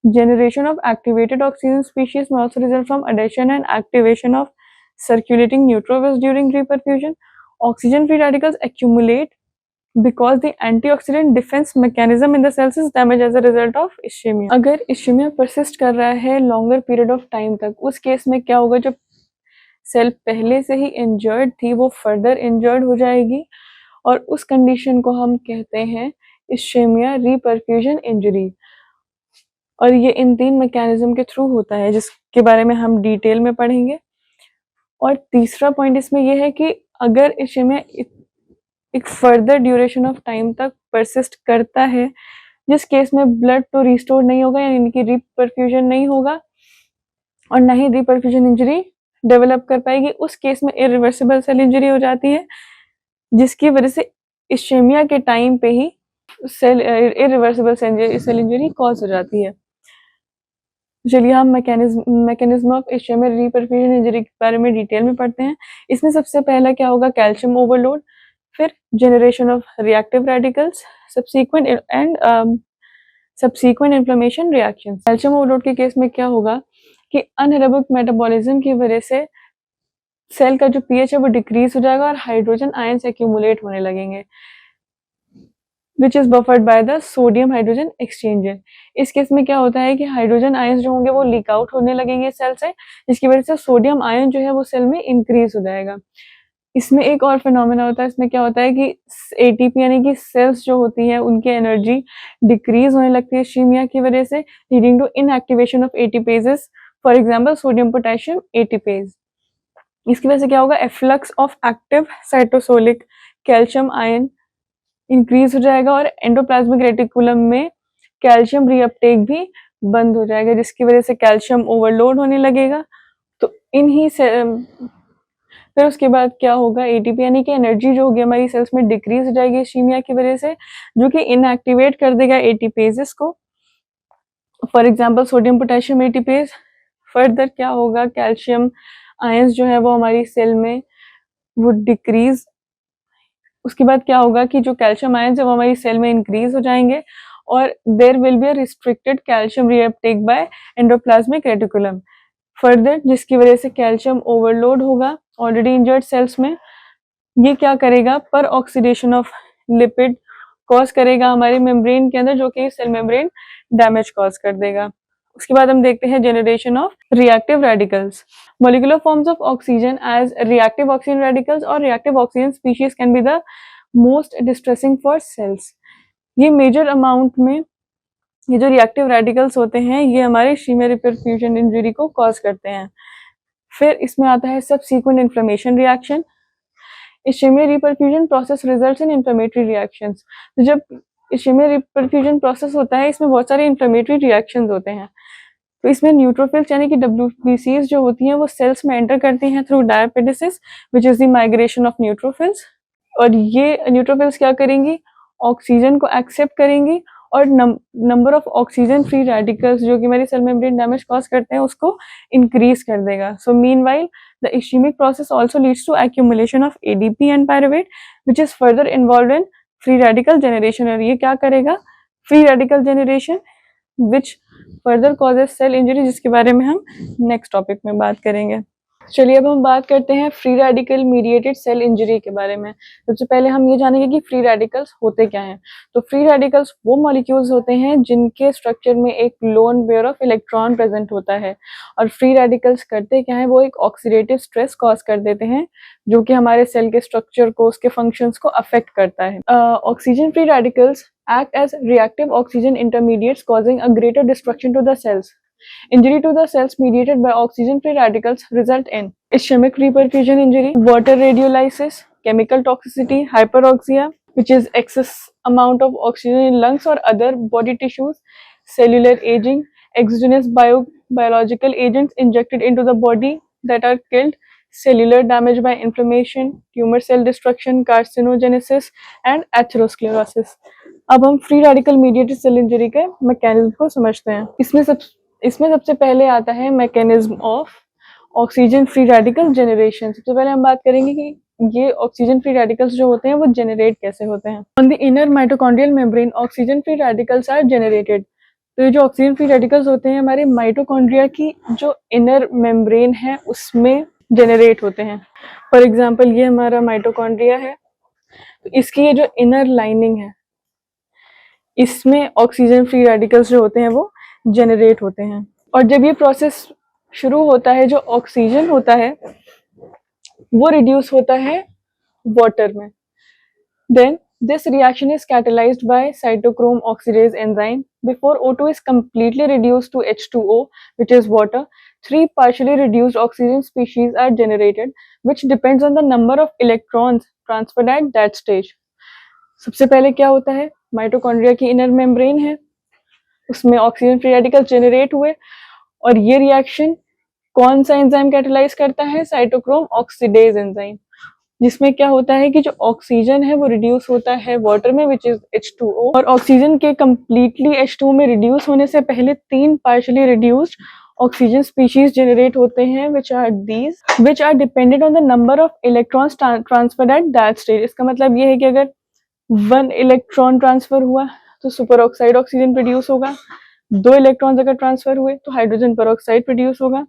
Generation of activated oxygen species may also result from adhesion and activation of circulating neutrophils during reperfusion. Oxygen free radicals accumulate because the antioxidant defense mechanism in the cells is damaged as a result of ischemia. अगर ischemia persist कर रहा है longer period of time तक, उस केस में क्या होगा, जो सेल पहले से ही इंजर्ड थी वो फर्दर इंजर्ड हो जाएगी, और उस कंडीशन को हम कहते हैं इश्चेमिया रिपरफ्यूजन इंजरी। और ये इन 3 मैकेनिज्म के थ्रू होता है, जिसके बारे में हम डिटेल में पढ़ेंगे। और तीसरा पॉइंट इसमें यह है कि अगर इश्चेमिया एक फर्दर ड्यूरेशन ऑफ टाइम तक परसिस्ट करता है, जिस केस में ब्लड तो रिस्टोर नहीं होगा, यानी कि रिपरफ्यूजन नहीं होगा और ना ही रिपरफ्यूजन इंजरी डेवलप कर पाएगी, उस केस में इरिवर्सिबल सेल इंजरी हो जाती है, जिसकी वजह से इश्चेमिया के टाइम पे ही इरिवर्सिबल सेल इंजरी कॉज हो जाती है। चलिए हम मैकेनिज्म ऑफ इश्चेमिया रिपरफ्यूजन इंजरी के बारे में डिटेल में पढ़ते हैं। इसमें सबसे पहला क्या होगा, कैल्शियम ओवरलोड, फिर generation of reactive radicals, subsequent inflammation reactions. Calcium overload के केस में क्या होगा कि अनएरोबिक मेटाबॉलिज्म की वजह से सेल का जो पीएच है वो डिक्रीज हो जाएगा और हाइड्रोजन आयंस एक्यूमुलेट होने लगेंगे, which is buffered by the sodium hydrogen exchanger. इस केस में क्या होता है कि हाइड्रोजन आयंस जो होंगे वो लीक आउट होने लगेंगे सेल से, जिसकी वजह से सोडियम आयन जो है वो सेल में इंक्रीज हो जाएगा। इसमें एक और फिनोमेना होता है, इसमें क्या होता है कि एटीपी यानी कि सेल्स जो होती हैं उनकी एनर्जी डिक्रीज होने लगती है इश्चेमिया की वजह से, leading to inactivation of ATPases, for example sodium potassium ATPase. इसकी वजह से क्या होगा, efflux of active cytosolic calcium ion increase हो जाएगा और एंडोप्लाज्मिक रेटिकुलम में कैल्शियम रीअपटेक भी बंद हो जाएगा, जिसकी वजह से कैल्शियम ओवरलोड होने लगेगा। तो फिर उसके बाद क्या होगा, एटीपी यानी कि एनर्जी जो होगी हमारी सेल्स में डिक्रीज हो जाएगी इश्चेमिया की वजह से, जो कि इनएक्टिवेट कर देगा एटीपेजेस को, for example sodium potassium ATPase. Further क्या होगा, कैल्शियम आयंस जो है वो हमारी सेल में वो डिक्रीज, उसके बाद क्या होगा कि जो कैल्शियम आयंस है वो हमारी सेल में इंक्रीज हो जाएंगे और there will be a restricted calcium reuptake by endoplasmic reticulum further, जिसकी वजह से कैल्शियम ओवरलोड होगा ऑलरेडी इंजर्ड सेल्स में। ये क्या करेगा, पर ऑक्सीडेशन ऑफ लिपिड कॉज करेगा हमारे मेम्ब्रेन के अंदर, जो कि सेल मेम्ब्रेन डैमेज कॉज कर देगा। उसके बाद हम देखते हैं generation of reactive radicals. Molecular forms of oxygen as reactive oxygen radicals और reactive oxygen species can be the most distressing for cells. ये मेजर अमाउंट में ये जो रिएक्टिव रेडिकल्स होते हैं ये हमारे इश्चेमिया रिपरफ्यूजन इंजरी को कॉज करते हैं। फिर इसमें आता है subsequent inflammation reaction. Ischemia reperfusion process results in inflammatory reactions. तो जब इश्चेमिया रिपरफ्यूजन प्रोसेस होता है इसमें बहुत सारे इन्फ्लेमेटरी रिएक्शंस होते हैं। तो इसमें न्यूट्रोफिल्स यानी कि WBCs जो होती हैं वो सेल्स में एंटर करती हैं through diapedesis which is the migration of neutrophils, और ये न्यूट्रोफिल्स क्या करेंगी, ऑक्सीजन को एक्सेप्ट करेंगी और number of oxygen free radicals जो कि हमारी सेल मेम्ब्रेन डैमेज कॉज करते हैं उसको इंक्रीज कर देगा। So meanwhile the ischemic process also leads to accumulation of ADP and pyruvate which is further involved in free radical generation. और ये क्या करेगा, free radical generation which further causes cell injury, जिसके बारे में हम नेक्स्ट टॉपिक में बात करेंगे। चलिए अब हम बात करते हैं free radical mediated cell injury के बारे में। सबसे पहले हम ये जानेंगे कि फ्री रेडिकल्स होते क्या हैं। तो फ्री रेडिकल्स वो मॉलिक्यूल्स होते हैं जिनके स्ट्रक्चर में एक lone pair of electron present होता है, और फ्री रेडिकल्स करते क्या है, वो एक ऑक्सीडेटिव स्ट्रेस कॉज कर देते हैं जो कि हमारे सेल के स्ट्रक्चर को, उसके फंक्शंस को अफेक्ट करता है। Oxygen free radicals act as reactive oxygen intermediates causing a greater destruction to the cells. Injury to the cells mediated by oxygen-free radicals result in ischemic reperfusion injury, water radiolysis, chemical toxicity, hyperoxia, which is excess amount of oxygen in lungs or other body tissues, cellular aging, exogenous biological agents injected into the body that are killed, cellular damage by inflammation, tumor cell destruction, carcinogenesis and atherosclerosis. अब हम free radical mediated cell injury के मैकेनिज्म को समझते हैं। इसमें सबसे पहले आता है mechanism of oxygen free radical generation. सबसे पहले हम बात करेंगे कि ये ऑक्सीजन फ्री रेडिकल्स जो होते हैं वो जनरेट कैसे होते हैं। On the inner mitochondrial membrane oxygen free radicals are generated. तो ये जो ऑक्सीजन फ्री रेडिकल्स होते हैं हमारे माइटोकॉन्ड्रिया की जो इनर मेम्ब्रेन है उसमें जनरेट होते हैं। फॉर एग्जाम्पल ये हमारा माइटोकॉन्ड्रिया है, तो इसकी ये जो इनर लाइनिंग है इसमें ऑक्सीजन फ्री रेडिकल्स जो होते हैं वो जनरेट होते हैं। और जब ये प्रोसेस शुरू होता है जो ऑक्सीजन होता है वो रिड्यूस होता है वाटर में। Then this reaction is catalyzed by cytochrome oxidase enzyme. Before O2 is completely reduced to H2O, which is water, 3 partially reduced oxygen species are generated, which depends on the number of electrons transferred at that stage. सबसे पहले क्या होता है, माइटोकॉन्ड्रिया की इनर मेम्ब्रेन है, उसमें ऑक्सीजन फ्री रेडिकल जनरेट हुए और ये रिएक्शन कौन सा एंजाइम कैटालाइज करता है, साइटोक्रोम ऑक्सीडेज एंजाइम, जिसमें क्या होता है कि जो ऑक्सीजन है वो रिड्यूस होता है वाटर में विच इज H2O, और ऑक्सीजन के कंप्लीटली H2O में रिड्यूस होने से पहले 3 partially reduced oxygen species generate होते हैं which are dependent on the number of electrons transferred at that stage. इसका मतलब ये है कि अगर 1 इलेक्ट्रॉन ट्रांसफर हुआ तो सुपर ऑक्साइड ऑक्सीजन प्रोड्यूस होगा, 2 इलेक्ट्रॉन्स अगर ट्रांसफर हुए तो हाइड्रोजन परऑक्साइड प्रोड्यूस होगा,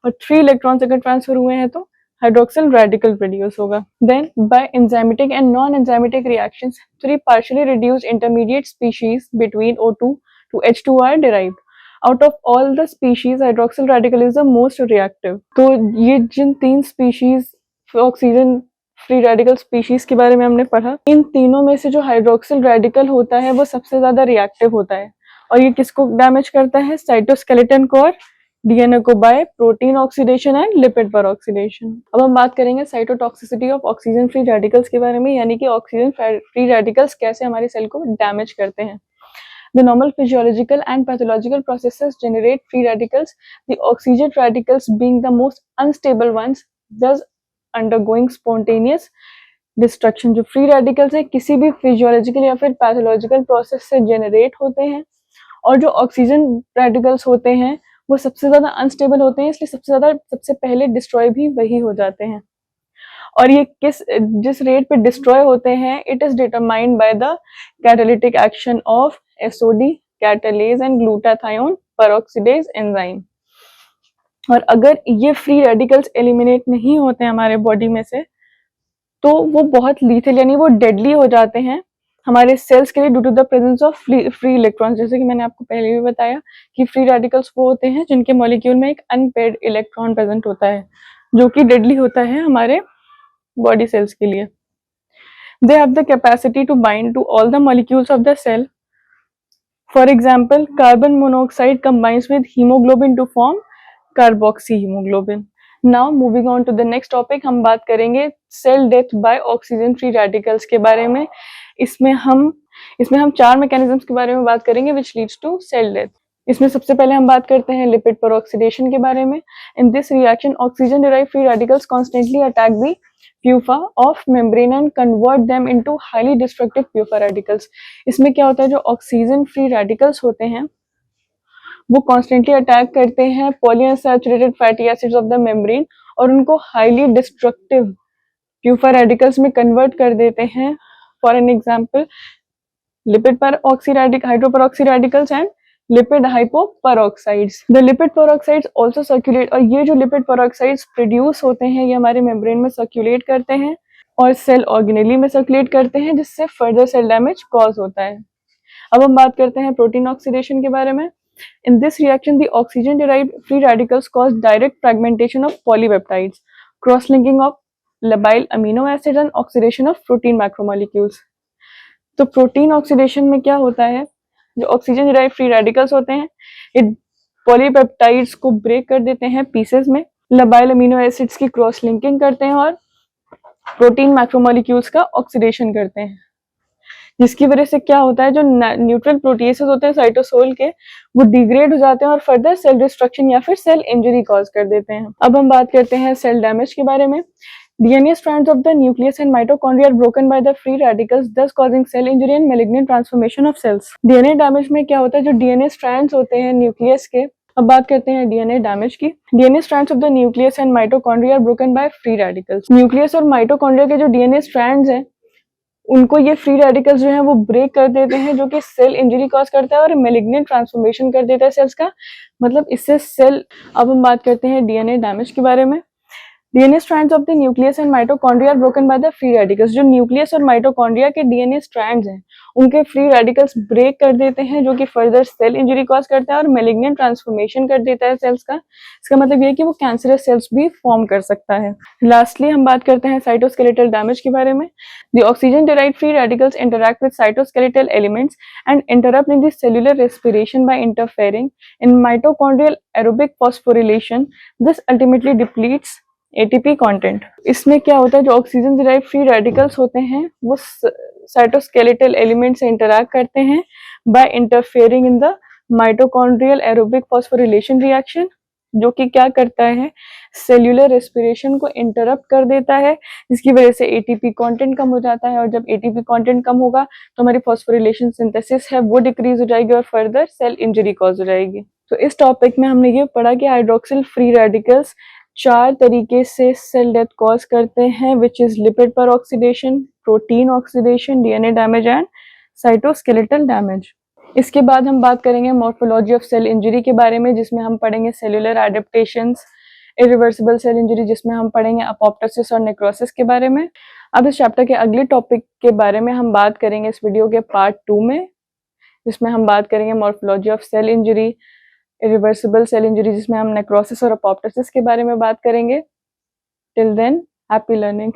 और 3 इलेक्ट्रॉन्स अगर ट्रांसफर हुए हैं तो hydroxyl radical produce होगा. Then by enzymatic and non-enzymatic reactions, 3 partially reduced intermediate species between O2 to H2 are derived. Out of all the species, hydroxyl radical is the most reactive. तो ये जिन 3 species oxygen free radical species के बारे में हमने पढ़ा, इन तीनों में से जो हाइड्रोक्सिल रेडिकल होता है वो सबसे ज्यादा रिएक्टिव होता है, और ये किसको डैमेज करता है, साइटोस्केलेटन को और डीएनए को bye protein oxidation and lipid पर ऑक्सीडेशन। अब हम बात करेंगे cytotoxicity of oxygen free radicals के बारे में, यानी कि ऑक्सीजन फ्री रेडिकल्स कैसे हमारे सेल को डैमेज करते हैं। The normal physiological and pathological processes generate free radicals. The oxygen radicals being the most unstable ones, thus undergoing spontaneous destruction. जो free radicals है किसी भी physiological या फिर pathological process से generate होते हैं, और जो oxygen radicals होते हैं वो सबसे ज्यादा अनस्टेबल होते हैं, इसलिए सबसे पहले डिस्ट्रॉय भी वही हो जाते हैं। और ये जिस रेट पे डिस्ट्रॉय होते हैं, it is determined by the catalytic action of SOD catalase and glutathione peroxidase enzyme. और अगर ये फ्री रेडिकल्स एलिमिनेट नहीं होते हैं हमारे बॉडी में से, तो वो बहुत लीथल यानी वो डेडली हो जाते हैं हमारे सेल्स के लिए due to the presence of free electrons. जैसे कि मैंने आपको पहले भी बताया कि फ्री रेडिकल्स वो होते हैं जिनके मॉलिक्यूल में एक अनपेयर्ड इलेक्ट्रॉन प्रेजेंट होता है, जो कि डेडली होता है हमारे बॉडी सेल्स के लिए। They have the capacity to bind to all the molecules of the cell. For example, carbon monoxide combines with haemoglobin to form carboxy haemoglobin. Now moving on to the next topic, हम बात करेंगे cell death by oxygen free radicals के बारे में। इसमें हम 4 मैकेनिज्म्स के बारे में बात करेंगे which leads to cell death. इसमें सबसे पहले हम बात करते हैं लिपिड पर ऑक्सीडेशन के बारे में। In this reaction oxygen derived free radicals constantly attack the PUFA of membrane and convert them into highly destructive PUFA radicals. इसमें क्या होता है, जो ऑक्सीजन फ्री रेडिकल्स होते हैं वो कॉन्स्टेंटली अटैक करते हैं polyunsaturated fatty acids of the membrane और उनको हाईली डिस्ट्रक्टिव प्यूफा रेडिकल्स में कन्वर्ट कर देते हैं। फॉर एन एग्जाम्पल, लिपिड पर hydroperoxy radicals and lipid hypoperoxides. The lipid peroxides also circulate, और ये जो लिपिड पेरोक्साइड्स प्रोड्यूस होते हैं ये हमारे मेम्ब्रेन में सर्कुलेट करते हैं और सेल ऑर्गेनेली में सर्कुलेट करते हैं, जिससे फर्दर सेल डैमेज कॉज होता है। अब हम बात करते हैं प्रोटीन ऑक्सीडेशन के बारे में। In this reaction, the oxygen-derived free radicals cause direct fragmentation of polypeptides, cross-linking of labile amino acids and oxidation of protein macromolecules. तो प्रोटीन ऑक्सीडेशन में क्या होता है, जो ऑक्सीजन-derived free radicals होते हैं, it पॉलीपेप्टाइड्स को ब्रेक कर देते हैं पीसेस में, लबाइल अमीनो एसिड्स की क्रॉस लिंकिंग करते हैं और प्रोटीन मैक्रोमोलिक्यूल्स का ऑक्सीडेशन करते हैं, जिसकी वजह से क्या होता है, जो न्यूट्रल प्रोटीएसेस होते हैं साइटोसोल के, वो डिग्रेड हो जाते हैं और फर्दर सेल डिस्ट्रक्शन या फिर सेल इंजरी कॉज कर देते हैं। अब हम बात करते हैं सेल डैमेज के बारे में। DNA strands of the nucleus and mitochondria are broken by the free radicals, thus causing cell injury and malignant transformation of cells. DNA damage में क्या होता है, जो DNA strands होते हैं न्यूक्लियस के, अब बात करते हैं DNA डैमेज की। DNA strands of the nucleus and mitochondria are broken by free radicals. Nucleus और माइटोकॉन्ड्रिया के जो DNA strands हैं, उनको ये फ्री रेडिकल्स जो है वो ब्रेक कर देते हैं, जो कि सेल इंजरी कॉज करता है और मेलिग्नेंट ट्रांसफॉर्मेशन कर देता है सेल्स का, मतलब इससे सेल। अब हम बात करते हैं डीएनए डैमेज के बारे में। DNA strands of the nucleus and mitochondria are broken by the free radicals. जो न्यूक्लियस और माइटोकॉन्ड्रिया के DNA strands हैं, उनके फ्री रेडिकल्स ब्रेक कर देते हैं, जो कि फर्दर सेल इंजरी कॉज करता है और मेलिग्नेंट ट्रांसफॉर्मेशन कर देता है सेल्स का। इसका मतलब ये है कि वो कैंसरस सेल्स भी फॉर्म कर सकता है। लास्टली हम बात करते हैं साइटोस्केलेटल डैमेज के बारे में। The oxygen derived free radicals interact with cytoskeletal elements and interrupt in the cellular respiration by interfering in mitochondrial aerobic phosphorylation. This ultimately depletes ATP content. इसमें क्या होता है, जो ऑक्सीजन डिराइव फ्री रेडिकल्स होते हैं वो साइटोस्केलेटल एलिमेंट से इंटरैक्ट करते हैं by interfering in the mitochondrial aerobic phosphorylation reaction, जो कि क्या करता है, सेल्यूलर रेस्पिरेशन को इंटरप्ट कर देता है, जिसकी वजह से एटीपी कंटेंट कम हो जाता है, और जब एटीपी कंटेंट कम होगा तो हमारी फॉस्फोरिलेशन सिंथेसिस है वो डिक्रीज हो जाएगी और फर्दर सेल इंजरी कॉज हो जाएगी। तो इस टॉपिक में हमने ये पढ़ा कि हाइड्रोक्सिल फ्री रेडिकल्स 4 तरीके से सेल डेथ कॉज करते हैं, विच इज लिपिड पर oxidation, protein oxidation, DNA damage and cytoskeletal damage. इसके बाद हम बात करेंगे मॉर्फोलॉजी ऑफ सेल इंजरी के बारे में, जिसमें हम पढ़ेंगे cellular adaptations, irreversible cell injury, जिसमें हम पढ़ेंगे अपोप्टोसिस और नेक्रोसिस के बारे में। अब इस चैप्टर के अगले टॉपिक के बारे में हम बात करेंगे इस वीडियो के पार्ट 2 में, जिसमें हम बात करेंगे morphology of cell injury, irreversible cell injury, जिसमें हम नेक्रोसिस और अपोप्टोसिस के बारे में बात करेंगे। Till then, happy learning.